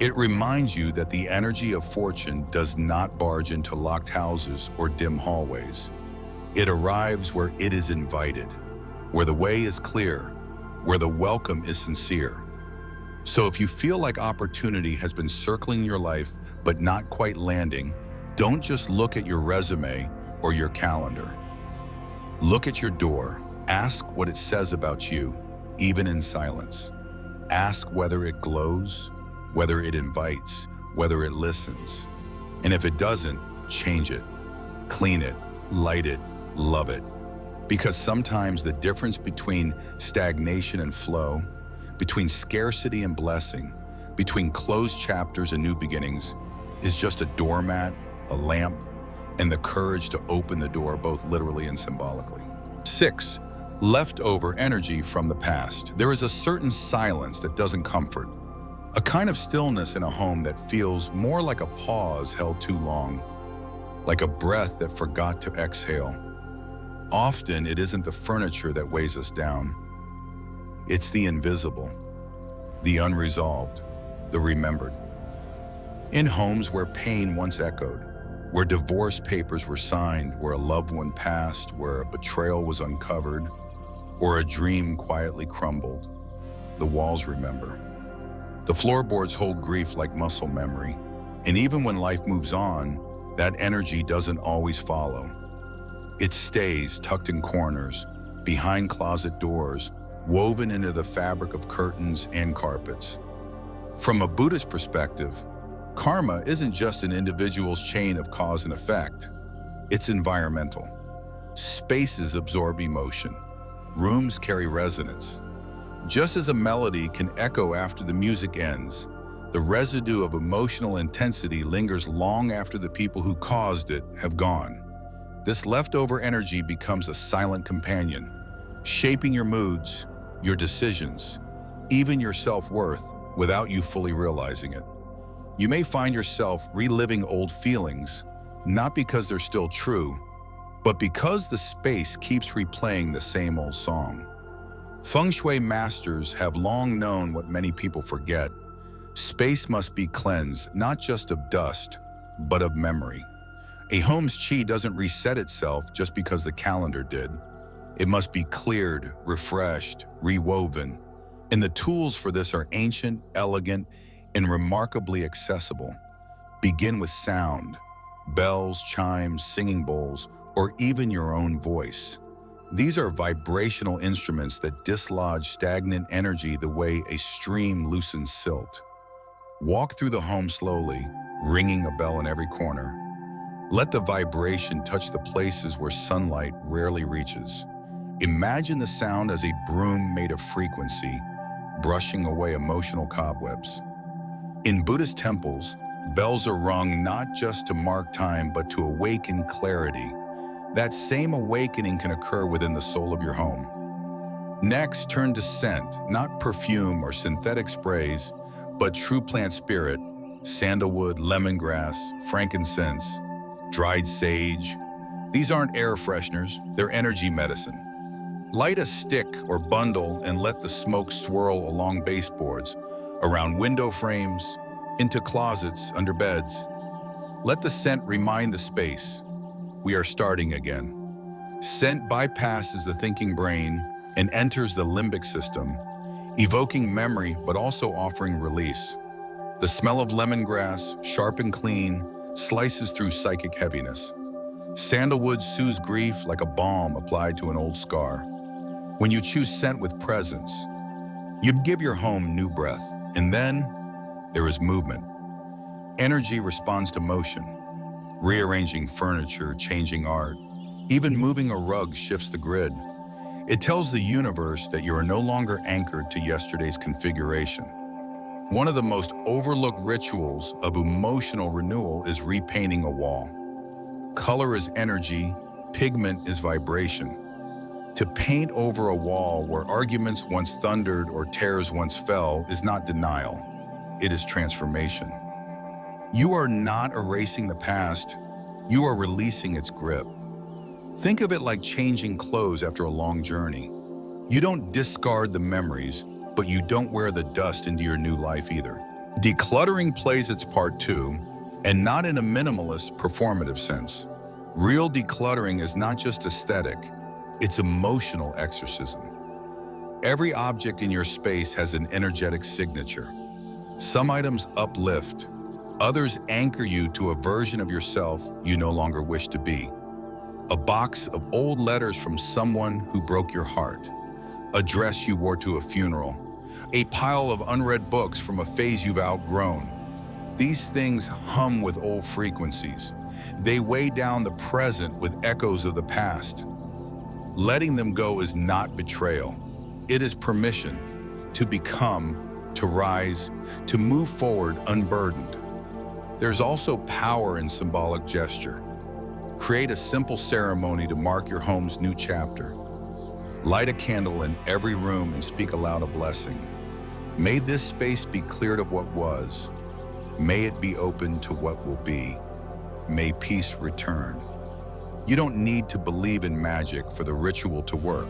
It reminds you that the energy of fortune does not barge into locked houses or dim hallways. It arrives where it is invited, where the way is clear, where the welcome is sincere. So if you feel like opportunity has been circling your life but not quite landing, don't just look at your resume or your calendar. Look at your door. Ask what it says about you, even in silence. Ask whether it glows, whether it invites, whether it listens. And if it doesn't, change it, clean it, light it, love it. Because sometimes the difference between stagnation and flow, between scarcity and blessing, between closed chapters and new beginnings, is just a doormat, a lamp, and the courage to open the door both literally and symbolically. 6. Leftover energy from the past. There is a certain silence that doesn't comfort. A kind of stillness in a home that feels more like a pause held too long, like a breath that forgot to exhale. Often it isn't the furniture that weighs us down. It's the invisible, the unresolved, the remembered. In homes where pain once echoed, where divorce papers were signed, where a loved one passed, where a betrayal was uncovered, or a dream quietly crumbled, the walls remember. The floorboards hold grief like muscle memory, and even when life moves on, that energy doesn't always follow. It stays tucked in corners, behind closet doors, woven into the fabric of curtains and carpets. From a Buddhist perspective, karma isn't just an individual's chain of cause and effect. It's environmental. Spaces absorb emotion. Rooms carry resonance. Just as a melody can echo after the music ends, the residue of emotional intensity lingers long after the people who caused it have gone. This leftover energy becomes a silent companion, shaping your moods, your decisions, even your self-worth without you fully realizing it. You may find yourself reliving old feelings, not because they're still true, but because the space keeps replaying the same old song. Feng Shui masters have long known what many people forget. Space must be cleansed, not just of dust, but of memory. A home's qi doesn't reset itself just because the calendar did. It must be cleared, refreshed, rewoven. And the tools for this are ancient, elegant, and remarkably accessible. Begin with sound, bells, chimes, singing bowls, or even your own voice. These are vibrational instruments that dislodge stagnant energy the way a stream loosens silt. Walk through the home slowly, ringing a bell in every corner. Let the vibration touch the places where sunlight rarely reaches. Imagine the sound as a broom made of frequency, brushing away emotional cobwebs. In Buddhist temples, bells are rung not just to mark time, but to awaken clarity. That same awakening can occur within the soul of your home. Next, turn to scent, not perfume or synthetic sprays, but true plant spirit, sandalwood, lemongrass, frankincense, dried sage. These aren't air fresheners, they're energy medicine. Light a stick or bundle and let the smoke swirl along baseboards, around window frames, into closets, under beds. Let the scent remind the space, we are starting again. Scent bypasses the thinking brain and enters the limbic system, evoking memory but also offering release. The smell of lemongrass, sharp and clean, slices through psychic heaviness. Sandalwood soothes grief like a balm applied to an old scar. When you choose scent with presence, you give your home new breath. And then there is movement. Energy responds to motion. Rearranging furniture, changing art, even moving a rug shifts the grid. It tells the universe that you are no longer anchored to yesterday's configuration. One of the most overlooked rituals of emotional renewal is repainting a wall. Color is energy, pigment is vibration. To paint over a wall where arguments once thundered or tears once fell is not denial, it is transformation. You are not erasing the past, you are releasing its grip. Think of it like changing clothes after a long journey. You don't discard the memories, but you don't wear the dust into your new life either. Decluttering plays its part too, and not in a minimalist, performative sense. Real decluttering is not just aesthetic, it's emotional exorcism. Every object in your space has an energetic signature. Some items uplift, others anchor you to a version of yourself you no longer wish to be. A box of old letters from someone who broke your heart, a dress you wore to a funeral, a pile of unread books from a phase you've outgrown. These things hum with old frequencies. They weigh down the present with echoes of the past. Letting them go is not betrayal. It is permission to become, to rise, to move forward unburdened. There's also power in symbolic gesture. Create a simple ceremony to mark your home's new chapter. Light a candle in every room and speak aloud a blessing. May this space be cleared of what was. May it be open to what will be. May peace return. You don't need to believe in magic for the ritual to work.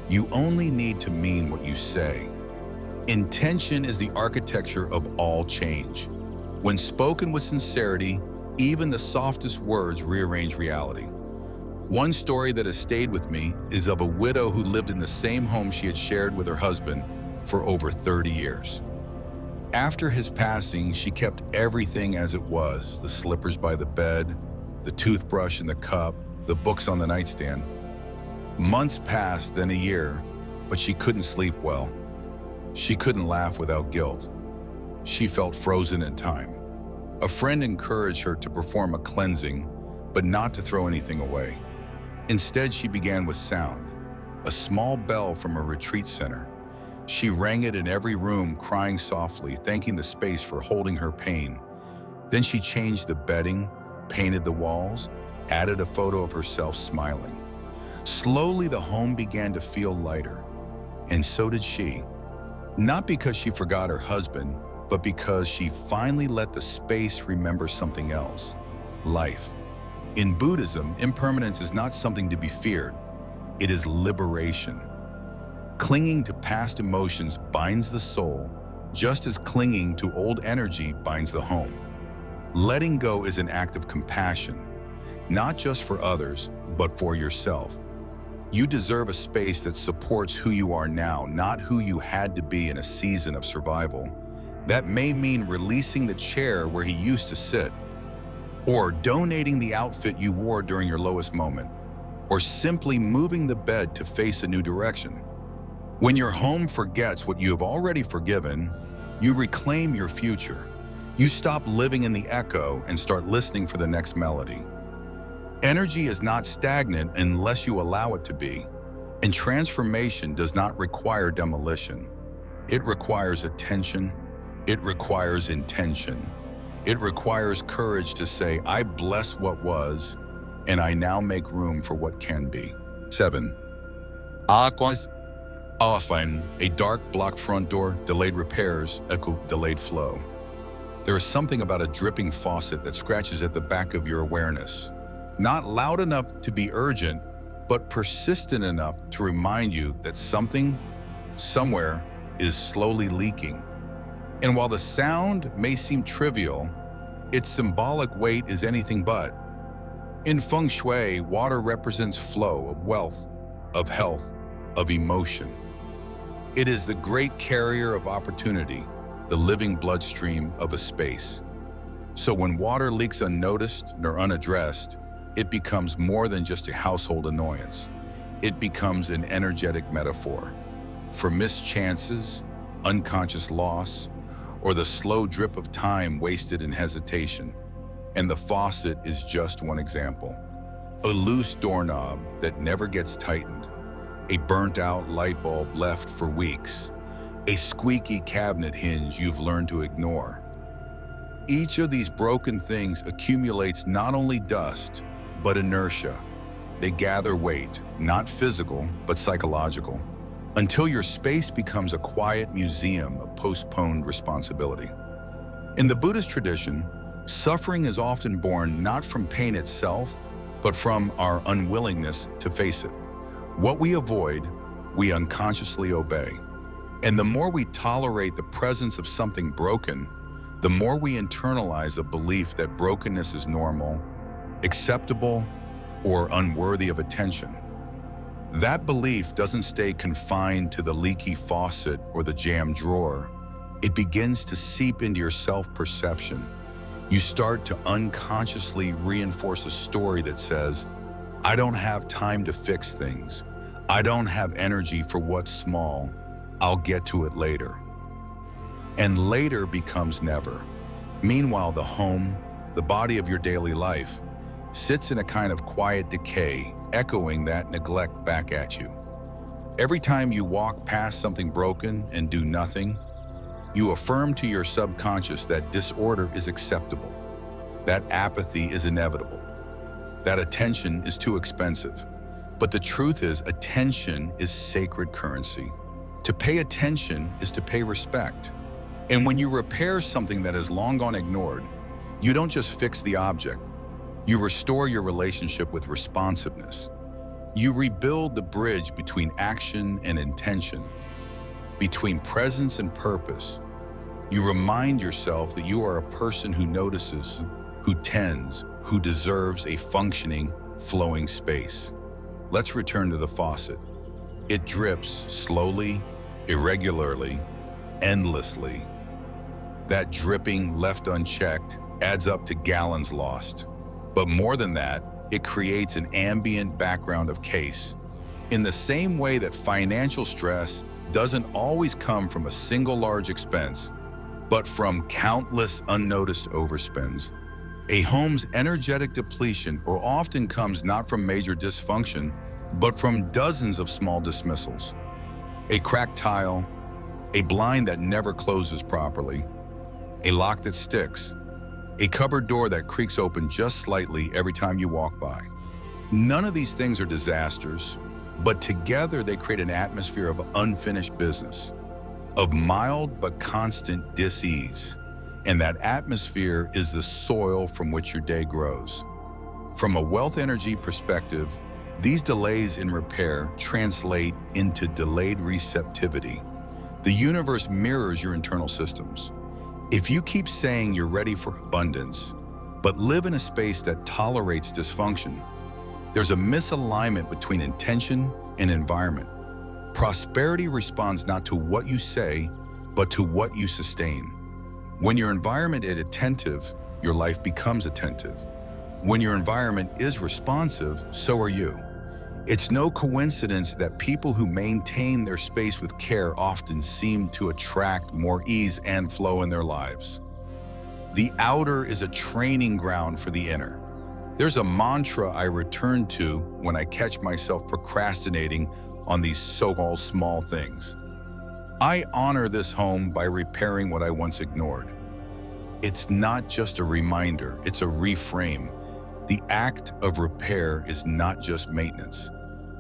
You only need to mean what you say. Intention is the architecture of all change. When spoken with sincerity, even the softest words rearrange reality. One story that has stayed with me is of a widow who lived in the same home she had shared with her husband for over 30 years. After his passing, she kept everything as it was, the slippers by the bed, the toothbrush in the cup, the books on the nightstand. Months passed, then a year, but but she couldn't sleep well. She couldn't laugh without guilt. She felt frozen in time. A friend encouraged her to perform a cleansing, but not to throw anything away. Instead, she began with sound, a small bell from a retreat center. She rang it in every room, crying softly, thanking the space for holding her pain. Then she changed the bedding, painted the walls, added a photo of herself smiling. Slowly, the home began to feel lighter, and so did she. Not because she forgot her husband, but because she finally let the space remember something else: life. In Buddhism, impermanence is not something to be feared. It is liberation. Clinging to past emotions binds the soul, just as clinging to old energy binds the home. Letting go is an act of compassion, not just for others, but for yourself. You deserve a space that supports who you are now, not who you had to be in a season of survival. That may mean releasing the chair where he used to sit, or donating the outfit you wore during your lowest moment, or simply moving the bed to face a new direction. When your home forgets what you have already forgiven, you reclaim your future. You stop living in the echo and start listening for the next melody. Energy is not stagnant unless you allow it to be, and transformation does not require demolition. It requires attention. It requires intention. It requires courage to say, I bless what was, and I now make room for what can be. 7. Aquas. Often, a dark blocked front door, delayed repairs, delayed flow. There is something about a dripping faucet that scratches at the back of your awareness. Not loud enough to be urgent, but persistent enough to remind you that something, somewhere, is slowly leaking. And while the sound may seem trivial, its symbolic weight is anything but. In Feng Shui, water represents flow of wealth, of health, of emotion. It is the great carrier of opportunity, the living bloodstream of a space. So when water leaks unnoticed nor unaddressed, it becomes more than just a household annoyance. It becomes an energetic metaphor for missed chances, unconscious loss, or the slow drip of time wasted in hesitation. And the faucet is just one example. A loose doorknob that never gets tightened, a burnt-out light bulb left for weeks, a squeaky cabinet hinge you've learned to ignore. Each of these broken things accumulates not only dust, but inertia. They gather weight, not physical, but psychological, until your space becomes a quiet museum of postponed responsibility. In the Buddhist tradition, suffering is often born not from pain itself, but from our unwillingness to face it. What we avoid, we unconsciously obey. And the more we tolerate the presence of something broken, the more we internalize a belief that brokenness is normal, acceptable, or unworthy of attention. That belief doesn't stay confined to the leaky faucet or the jammed drawer. It begins to seep into your self-perception. You start to unconsciously reinforce a story that says, I don't have time to fix things. I don't have energy for what's small. I'll get to it later. And later becomes never. Meanwhile, the home, the body of your daily life, sits in a kind of quiet decay, echoing that neglect back at you. Every time you walk past something broken and do nothing, you affirm to your subconscious that disorder is acceptable, that apathy is inevitable, that attention is too expensive. But the truth is, attention is sacred currency. To pay attention is to pay respect. And when you repair something that has long gone ignored, you don't just fix the object, you restore your relationship with responsiveness. You rebuild the bridge between action and intention, between presence and purpose. You remind yourself that you are a person who notices, who tends, who deserves a functioning, flowing space. Let's return to the faucet. It drips slowly, irregularly, endlessly. That dripping left unchecked adds up to gallons lost. But more than that, it creates an ambient background of case. In the same way that financial stress doesn't always come from a single large expense, but from countless unnoticed overspends, a home's energetic depletion often comes not from major dysfunction, but from dozens of small dismissals. A cracked tile, a blind that never closes properly, a lock that sticks, a cupboard door that creaks open just slightly every time you walk by. None of these things are disasters, but together they create an atmosphere of unfinished business, of mild but constant dis-ease. And that atmosphere is the soil from which your day grows. From a wealth energy perspective, these delays in repair translate into delayed receptivity. The universe mirrors your internal systems. If you keep saying you're ready for abundance, but live in a space that tolerates dysfunction, there's a misalignment between intention and environment. Prosperity responds not to what you say, but to what you sustain. When your environment is attentive, your life becomes attentive. When your environment is responsive, so are you. It's no coincidence that people who maintain their space with care often seem to attract more ease and flow in their lives. The outer is a training ground for the inner. There's a mantra I return to when I catch myself procrastinating on these so-called small things. I honor this home by repairing what I once ignored. It's not just a reminder, it's a reframe. The act of repair is not just maintenance.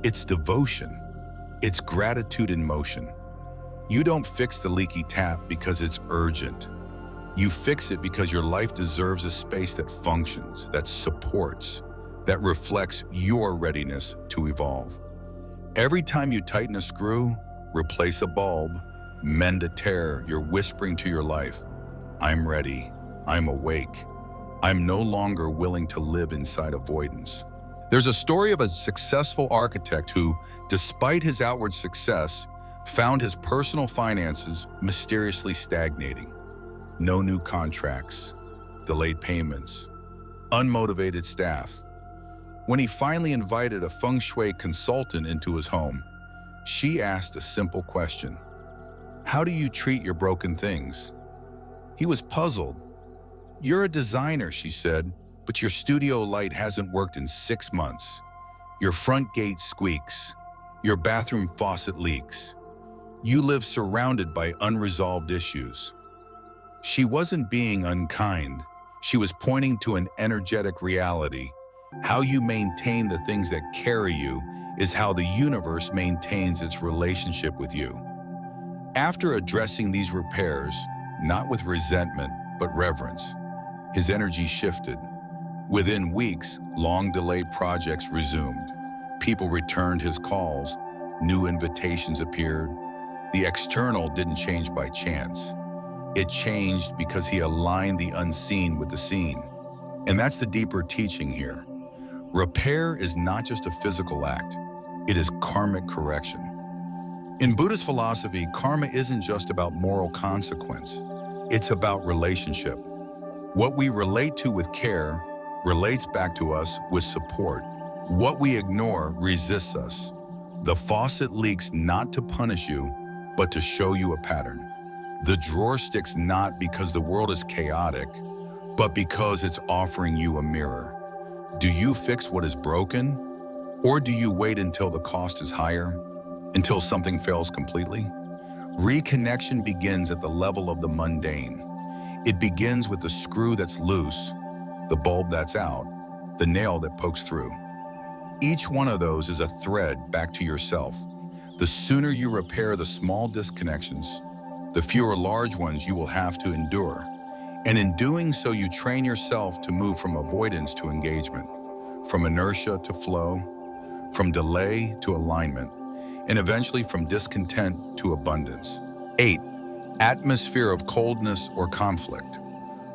It's devotion. It's gratitude in motion. You don't fix the leaky tap because it's urgent. You fix it because your life deserves a space that functions, that supports, that reflects your readiness to evolve. Every time you tighten a screw, replace a bulb, mend a tear, you're whispering to your life, I'm ready, I'm awake, I'm no longer willing to live inside avoidance. There's a story of a successful architect who, despite his outward success, found his personal finances mysteriously stagnating. No new contracts, delayed payments, unmotivated staff. When he finally invited a feng shui consultant into his home, she asked a simple question. How do you treat your broken things? He was puzzled. You're a designer, she said, but your studio light hasn't worked in 6 months. Your front gate squeaks. Your bathroom faucet leaks. You live surrounded by unresolved issues. She wasn't being unkind. She was pointing to an energetic reality. How you maintain the things that carry you is how the universe maintains its relationship with you. After addressing these repairs, not with resentment, but reverence, his energy shifted. Within weeks, long-delayed projects resumed. People returned his calls. New invitations appeared. The external didn't change by chance. It changed because he aligned the unseen with the seen. And that's the deeper teaching here. Repair is not just a physical act. It is karmic correction. In Buddhist philosophy, karma isn't just about moral consequence. It's about relationship. What we relate to with care relates back to us with support. What we ignore resists us. The faucet leaks not to punish you, but to show you a pattern. The drawer sticks not because the world is chaotic, but because it's offering you a mirror. Do you fix what is broken? Or do you wait until the cost is higher? Until something fails completely? Reconnection begins at the level of the mundane. It begins with the screw that's loose, the bulb that's out, the nail that pokes through. Each one of those is a thread back to yourself. The sooner you repair the small disconnections, the fewer large ones you will have to endure. And in doing so, you train yourself to move from avoidance to engagement, from inertia to flow, from delay to alignment, and eventually from discontent to abundance. 8. Atmosphere of coldness or conflict.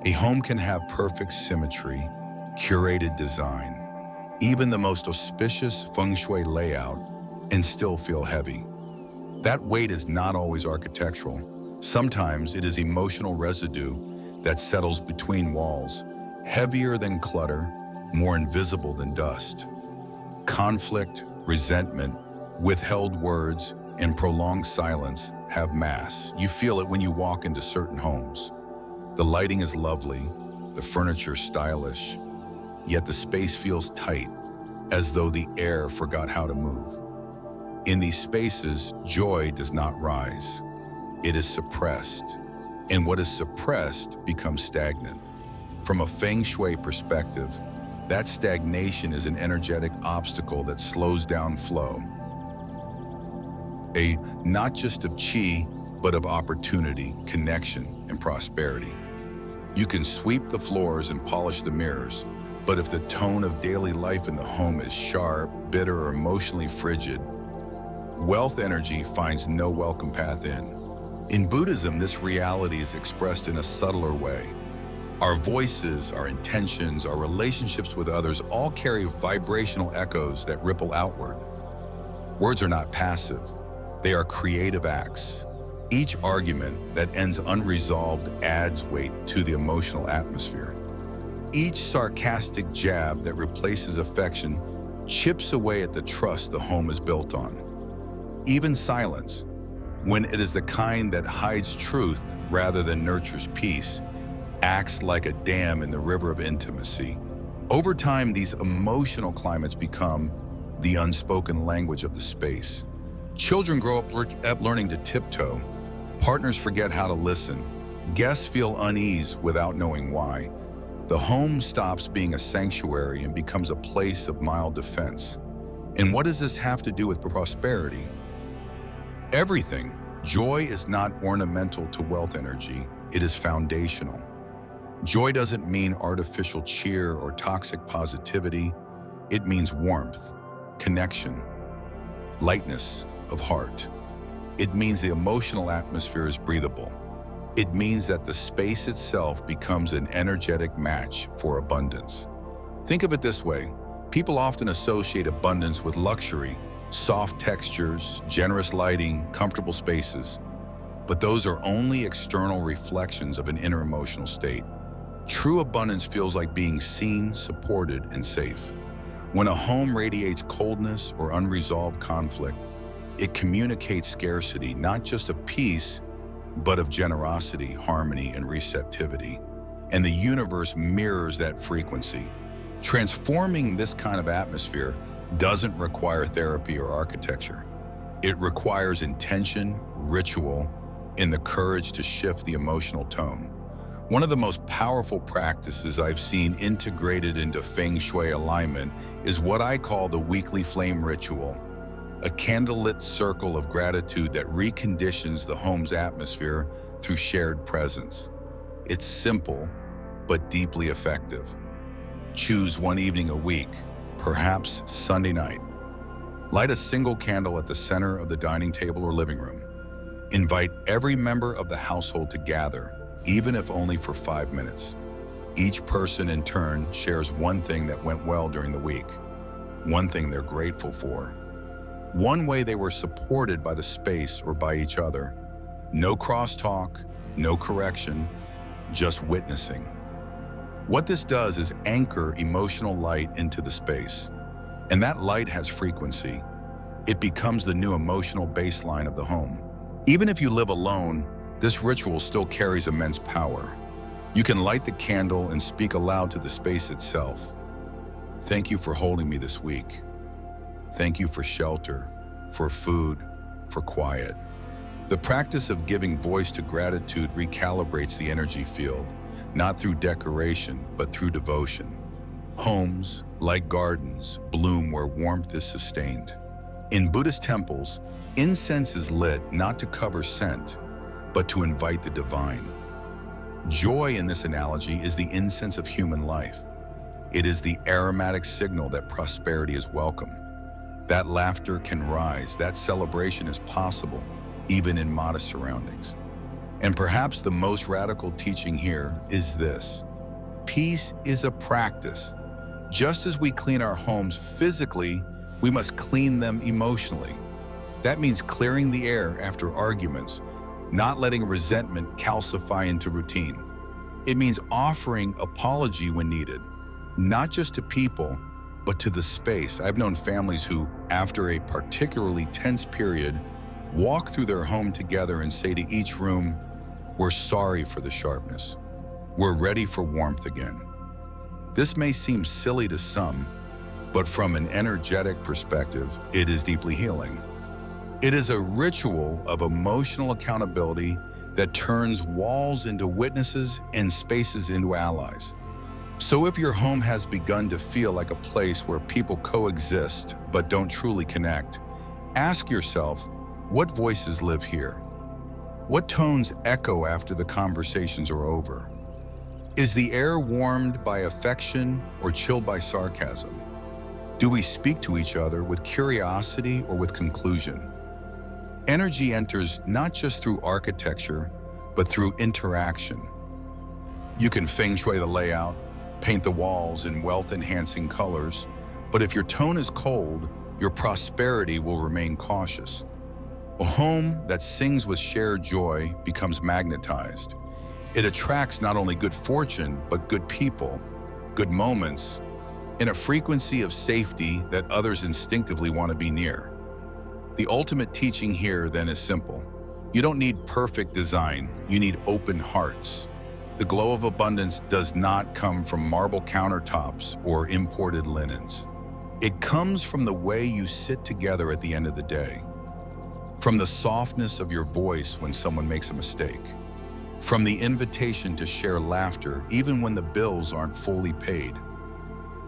A home can have perfect symmetry, curated design, even the most auspicious feng shui layout, and still feel heavy. That weight is not always architectural. Sometimes it is emotional residue that settles between walls, heavier than clutter, more invisible than dust. Conflict, resentment, Withheld words and prolonged silence have mass. You feel it when you walk into certain homes. The lighting is lovely, the furniture stylish, yet the space feels tight, as though the air forgot how to move. In these spaces, joy does not rise. It is suppressed, and what is suppressed becomes stagnant. From a feng shui perspective, that stagnation is an energetic obstacle that slows down flow. Not just of qi, but of opportunity, connection, and prosperity. You can sweep the floors and polish the mirrors, but if the tone of daily life in the home is sharp, bitter, or emotionally frigid, wealth energy finds no welcome path in. In Buddhism, this reality is expressed in a subtler way. Our voices, our intentions, our relationships with others all carry vibrational echoes that ripple outward. Words are not passive. They are creative acts. Each argument that ends unresolved adds weight to the emotional atmosphere. Each sarcastic jab that replaces affection chips away at the trust the home is built on. Even silence, when it is the kind that hides truth rather than nurtures peace, acts like a dam in the river of intimacy. Over time, these emotional climates become the unspoken language of the space. Children grow up learning to tiptoe. Partners forget how to listen. Guests feel unease without knowing why. The home stops being a sanctuary and becomes a place of mild defense. And what does this have to do with prosperity? Everything. Joy is not ornamental to wealth energy. It is foundational. Joy doesn't mean artificial cheer or toxic positivity. It means warmth, connection, lightness of heart. It means the emotional atmosphere is breathable. It means that the space itself becomes an energetic match for abundance. Think of it this way. People often associate abundance with luxury, soft textures, generous lighting, comfortable spaces. But those are only external reflections of an inner emotional state. True abundance feels like being seen, supported, and safe. When a home radiates coldness or unresolved conflict, it communicates scarcity, not just of peace, but of generosity, harmony, and receptivity. And the universe mirrors that frequency. Transforming this kind of atmosphere doesn't require therapy or architecture. It requires intention, ritual, and the courage to shift the emotional tone. One of the most powerful practices I've seen integrated into feng shui alignment is what I call the weekly flame ritual, a candlelit circle of gratitude that reconditions the home's atmosphere through shared presence. It's simple, but deeply effective. Choose one evening a week, perhaps Sunday night. Light a single candle at the center of the dining table or living room. Invite every member of the household to gather, even if only for 5 minutes. Each person in turn shares one thing that went well during the week, one thing they're grateful for, one way they were supported by the space or by each other. No crosstalk, no correction, just witnessing. What this does is anchor emotional light into the space. And that light has frequency. It becomes the new emotional baseline of the home. Even if you live alone, this ritual still carries immense power. You can light the candle and speak aloud to the space itself. Thank you for holding me this week. Thank you for shelter, for food, for quiet. The practice of giving voice to gratitude recalibrates the energy field, not through decoration, but through devotion. Homes, like gardens, bloom where warmth is sustained. In Buddhist temples, incense is lit not to cover scent, but to invite the divine. Joy in this analogy is the incense of human life. It is the aromatic signal that prosperity is welcome. That laughter can rise, that celebration is possible, even in modest surroundings. And perhaps the most radical teaching here is this: peace is a practice. Just as we clean our homes physically, we must clean them emotionally. That means clearing the air after arguments, not letting resentment calcify into routine. It means offering apology when needed, not just to people, but to the space. I've known families who, after a particularly tense period, walk through their home together and say to each room, "We're sorry for the sharpness. We're ready for warmth again." This may seem silly to some, but from an energetic perspective, it is deeply healing. It is a ritual of emotional accountability that turns walls into witnesses and spaces into allies. So if your home has begun to feel like a place where people coexist but don't truly connect, ask yourself, what voices live here? What tones echo after the conversations are over? Is the air warmed by affection or chilled by sarcasm? Do we speak to each other with curiosity or with conclusion? Energy enters not just through architecture, but through interaction. You can feng shui the layout, paint the walls in wealth-enhancing colors, but if your tone is cold, your prosperity will remain cautious. A home that sings with shared joy becomes magnetized. It attracts not only good fortune, but good people, good moments, in a frequency of safety that others instinctively want to be near. The ultimate teaching here then is simple. You don't need perfect design, you need open hearts. The glow of abundance does not come from marble countertops or imported linens. It comes from the way you sit together at the end of the day, from the softness of your voice when someone makes a mistake, from the invitation to share laughter even when the bills aren't fully paid.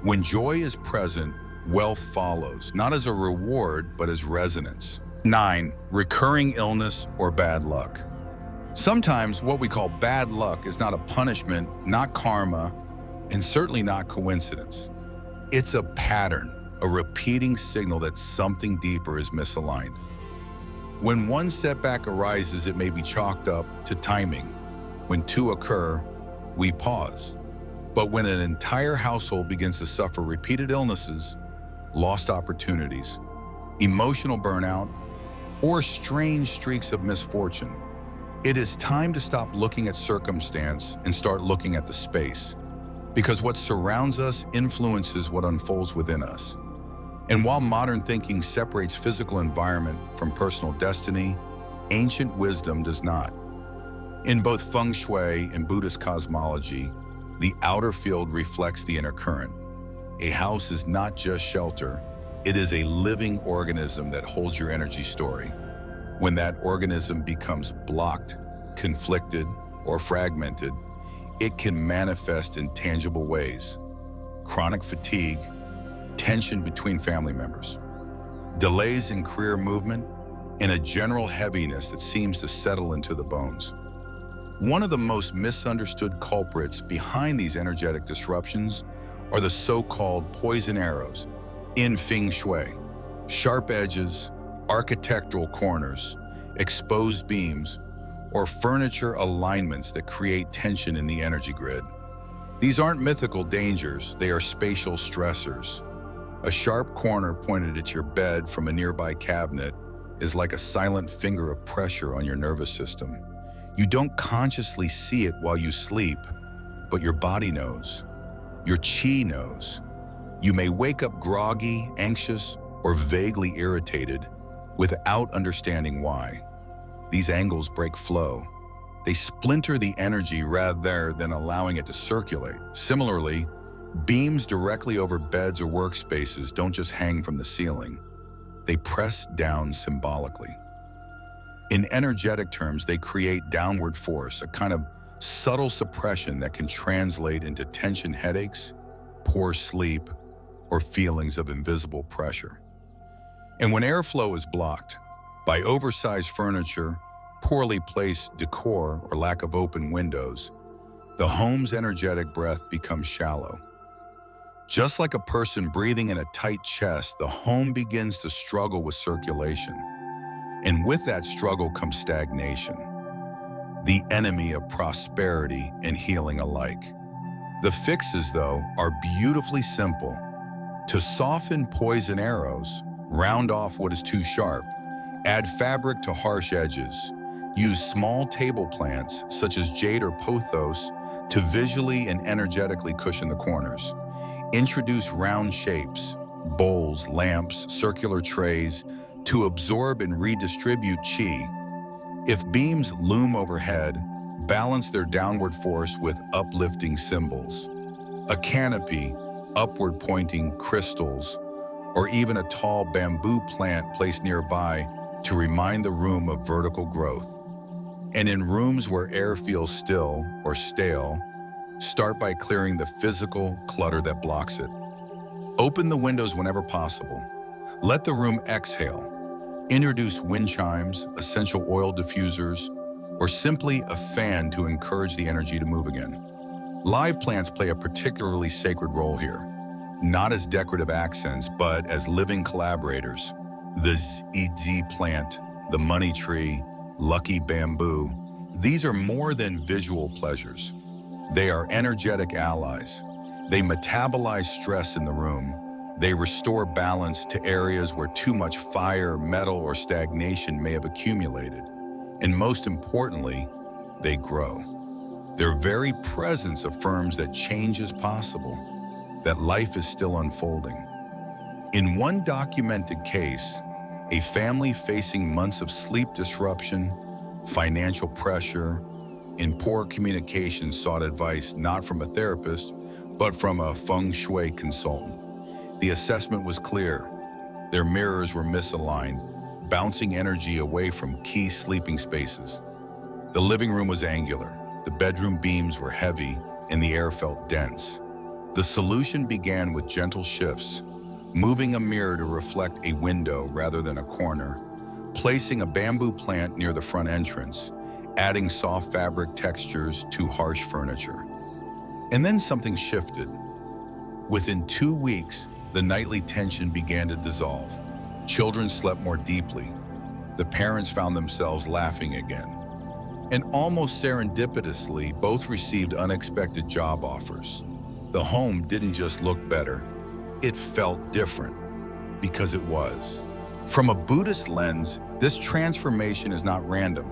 When joy is present, wealth follows, not as a reward, but as resonance. 9. Recurring illness or bad luck. Sometimes what we call bad luck is not a punishment, not karma, and certainly not coincidence. It's a pattern, a repeating signal that something deeper is misaligned. When one setback arises, it may be chalked up to timing. When two occur, we pause. But when an entire household begins to suffer repeated illnesses, lost opportunities, emotional burnout, or strange streaks of misfortune, it is time to stop looking at circumstance and start looking at the space. Because what surrounds us influences what unfolds within us. And while modern thinking separates physical environment from personal destiny, ancient wisdom does not. In both feng shui and Buddhist cosmology, the outer field reflects the inner current. A house is not just shelter, it is a living organism that holds your energy story. When that organism becomes blocked, conflicted, or fragmented, it can manifest in tangible ways. Chronic fatigue, tension between family members, delays in career movement, and a general heaviness that seems to settle into the bones. One of the most misunderstood culprits behind these energetic disruptions are the so-called poison arrows in feng shui. Sharp edges, architectural corners, exposed beams, or furniture alignments that create tension in the energy grid. These aren't mythical dangers, they are spatial stressors. A sharp corner pointed at your bed from a nearby cabinet is like a silent finger of pressure on your nervous system. You don't consciously see it while you sleep, but your body knows. Your chi knows. You may wake up groggy, anxious, or vaguely irritated without understanding why. These angles break flow. They splinter the energy rather than allowing it to circulate. Similarly, beams directly over beds or workspaces don't just hang from the ceiling. They press down symbolically. In energetic terms, they create downward force, a kind of subtle suppression that can translate into tension headaches, poor sleep, or feelings of invisible pressure. And when airflow is blocked by oversized furniture, poorly placed decor, or lack of open windows, the home's energetic breath becomes shallow. Just like a person breathing in a tight chest, the home begins to struggle with circulation. And with that struggle comes stagnation, the enemy of prosperity and healing alike. The fixes, though, are beautifully simple. To soften poison arrows, round off what is too sharp, add fabric to harsh edges, use small table plants such as jade or pothos to visually and energetically cushion the corners. Introduce round shapes, bowls, lamps, circular trays, to absorb and redistribute qi. If beams loom overhead, balance their downward force with uplifting symbols. A canopy, upward-pointing crystals, or even a tall bamboo plant placed nearby to remind the room of vertical growth. And in rooms where air feels still or stale, start by clearing the physical clutter that blocks it. Open the windows whenever possible. Let the room exhale. Introduce wind chimes, essential oil diffusers, or simply a fan to encourage the energy to move again. Live plants play a particularly sacred role here, not as decorative accents, but as living collaborators. The ZZ plant, the money tree, lucky bamboo, these are more than visual pleasures. They are energetic allies. They metabolize stress in the room. They restore balance to areas where too much fire, metal, or stagnation may have accumulated. And most importantly, they grow. Their very presence affirms that change is possible, that life is still unfolding. In one documented case, a family facing months of sleep disruption, financial pressure, and poor communication sought advice not from a therapist, but from a feng shui consultant. The assessment was clear. Their mirrors were misaligned, bouncing energy away from key sleeping spaces. The living room was angular, the bedroom beams were heavy, and the air felt dense. The solution began with gentle shifts, moving a mirror to reflect a window rather than a corner, placing a bamboo plant near the front entrance, adding soft fabric textures to harsh furniture. And then something shifted. Within 2 weeks, the nightly tension began to dissolve. Children slept more deeply. The parents found themselves laughing again. And almost serendipitously, both received unexpected job offers. The home didn't just look better, it felt different, because it was. From a Buddhist lens, this transformation is not random.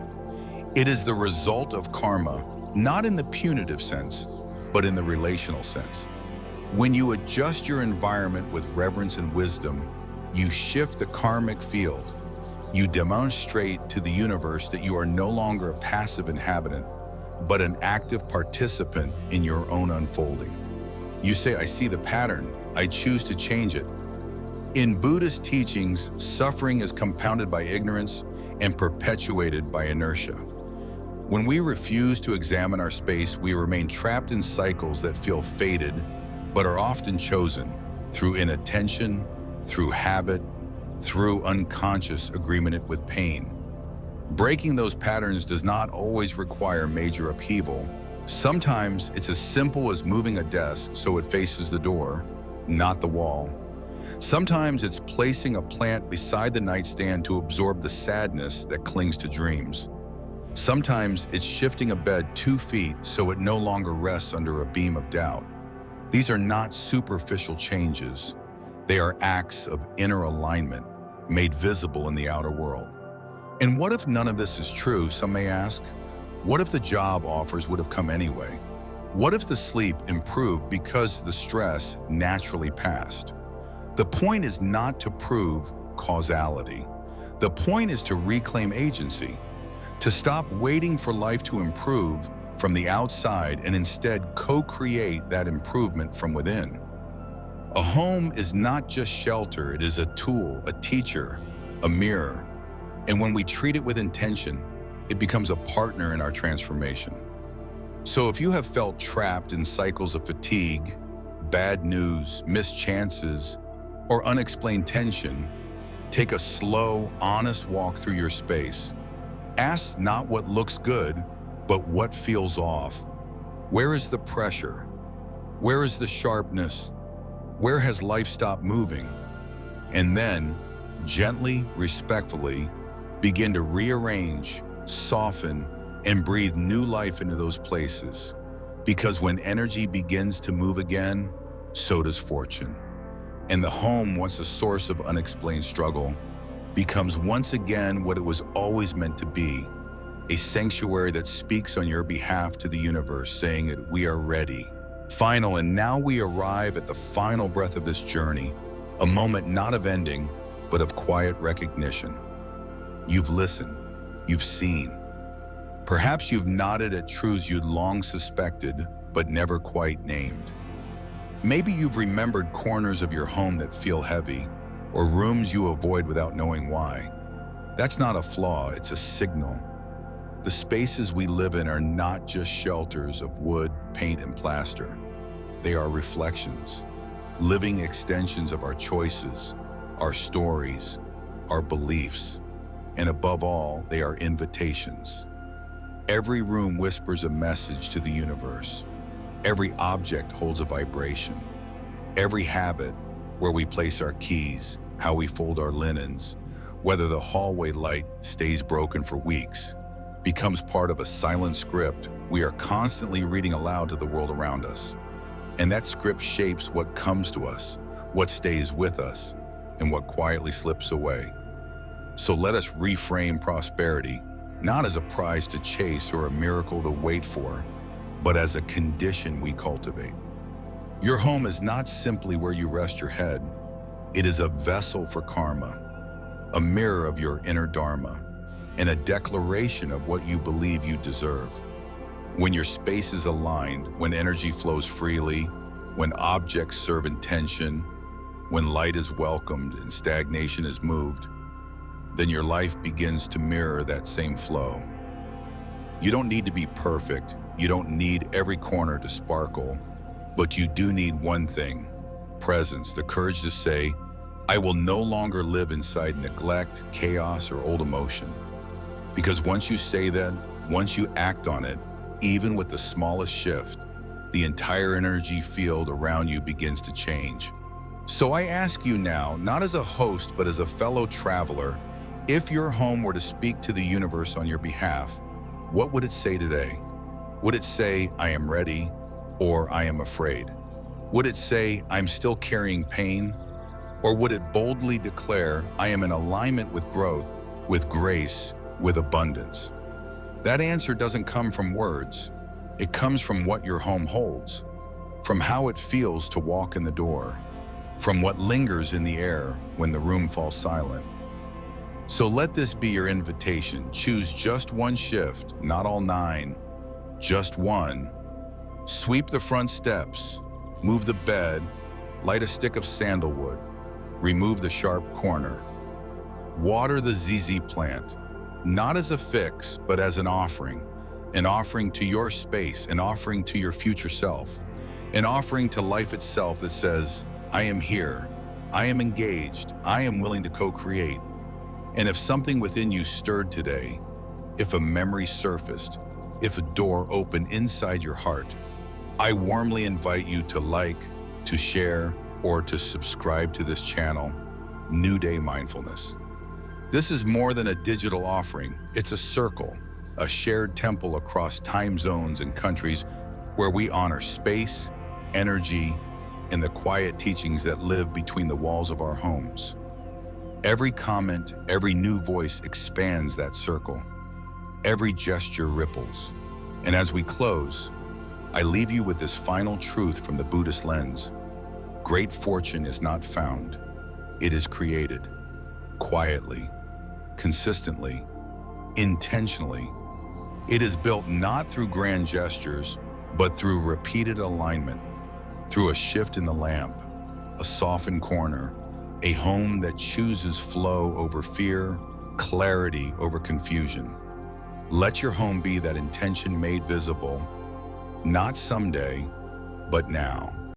It is the result of karma, not in the punitive sense, but in the relational sense. When you adjust your environment with reverence and wisdom, you shift the karmic field. You demonstrate to the universe that you are no longer a passive inhabitant, but an active participant in your own unfolding. You say, I see the pattern, I choose to change it. In Buddhist teachings, suffering is compounded by ignorance and perpetuated by inertia. When we refuse to examine our space, we remain trapped in cycles that feel fated, but are often chosen through inattention, through habit, through unconscious agreement with pain. Breaking those patterns does not always require major upheaval. Sometimes it's as simple as moving a desk so it faces the door, not the wall. Sometimes it's placing a plant beside the nightstand to absorb the sadness that clings to dreams. Sometimes it's shifting a bed 2 feet so it no longer rests under a beam of doubt. These are not superficial changes. They are acts of inner alignment made visible in the outer world. And what if none of this is true, some may ask? What if the job offers would have come anyway? What if the sleep improved because the stress naturally passed? The point is not to prove causality. The point is to reclaim agency, to stop waiting for life to improve from the outside and instead co-create that improvement from within. A home is not just shelter, it is a tool, a teacher, a mirror. And when we treat it with intention, it becomes a partner in our transformation. So if you have felt trapped in cycles of fatigue, bad news, missed chances, or unexplained tension, take a slow, honest walk through your space. Ask not what looks good, but what feels off. Where is the pressure? Where is the sharpness? Where has life stopped moving? And then, gently, respectfully, begin to rearrange, soften, and breathe new life into those places. Because when energy begins to move again, so does fortune. And the home, once a source of unexplained struggle, becomes once again what it was always meant to be, a sanctuary that speaks on your behalf to the universe, saying that we are ready, Final, and now we arrive at the final breath of this journey, a moment not of ending, but of quiet recognition. You've listened, you've seen. Perhaps you've nodded at truths you'd long suspected, but never quite named. Maybe you've remembered corners of your home that feel heavy, or rooms you avoid without knowing why. That's not a flaw, it's a signal. The spaces we live in are not just shelters of wood, paint, and plaster. They are reflections, living extensions of our choices, our stories, our beliefs, and above all, they are invitations. Every room whispers a message to the universe. Every object holds a vibration. Every habit, where we place our keys, how we fold our linens, whether the hallway light stays broken for weeks, becomes part of a silent script we are constantly reading aloud to the world around us. And that script shapes what comes to us, what stays with us, and what quietly slips away. So let us reframe prosperity, not as a prize to chase or a miracle to wait for, but as a condition we cultivate. Your home is not simply where you rest your head. It is a vessel for karma, a mirror of your inner dharma, and a declaration of what you believe you deserve. When your space is aligned, when energy flows freely, when objects serve intention, when light is welcomed and stagnation is moved, then your life begins to mirror that same flow. You don't need to be perfect. You don't need every corner to sparkle, but you do need one thing: presence, the courage to say, I will no longer live inside neglect, chaos, or old emotion. Because once you say that, once you act on it, even with the smallest shift, the entire energy field around you begins to change. So I ask you now, not as a host, but as a fellow traveler, if your home were to speak to the universe on your behalf, what would it say today? Would it say, I am ready, or I am afraid? Would it say, I'm still carrying pain? Or would it boldly declare, I am in alignment with growth, with grace, with abundance? That answer doesn't come from words. It comes from what your home holds, from how it feels to walk in the door, from what lingers in the air when the room falls silent. So let this be your invitation. Choose just one shift, not all 9, just one. Sweep the front steps, move the bed, light a stick of sandalwood, remove the sharp corner. Water the ZZ plant, not as a fix, but as an offering to your space, an offering to your future self, an offering to life itself that says, I am here, I am engaged, I am willing to co-create. And if something within you stirred today, if a memory surfaced, if a door opened inside your heart, I warmly invite you to like, to share, or to subscribe to this channel, New Day Mindfulness. This is more than a digital offering. It's a circle, a shared temple across time zones and countries where we honor space, energy, and the quiet teachings that live between the walls of our homes. Every comment, every new voice expands that circle. Every gesture ripples. And as we close, I leave you with this final truth from the Buddhist lens. Great fortune is not found. It is created, quietly, consistently, intentionally. It is built not through grand gestures, but through repeated alignment, through a shift in the lamp, a softened corner, a home that chooses flow over fear, clarity over confusion. Let your home be that intention made visible, not someday, but now.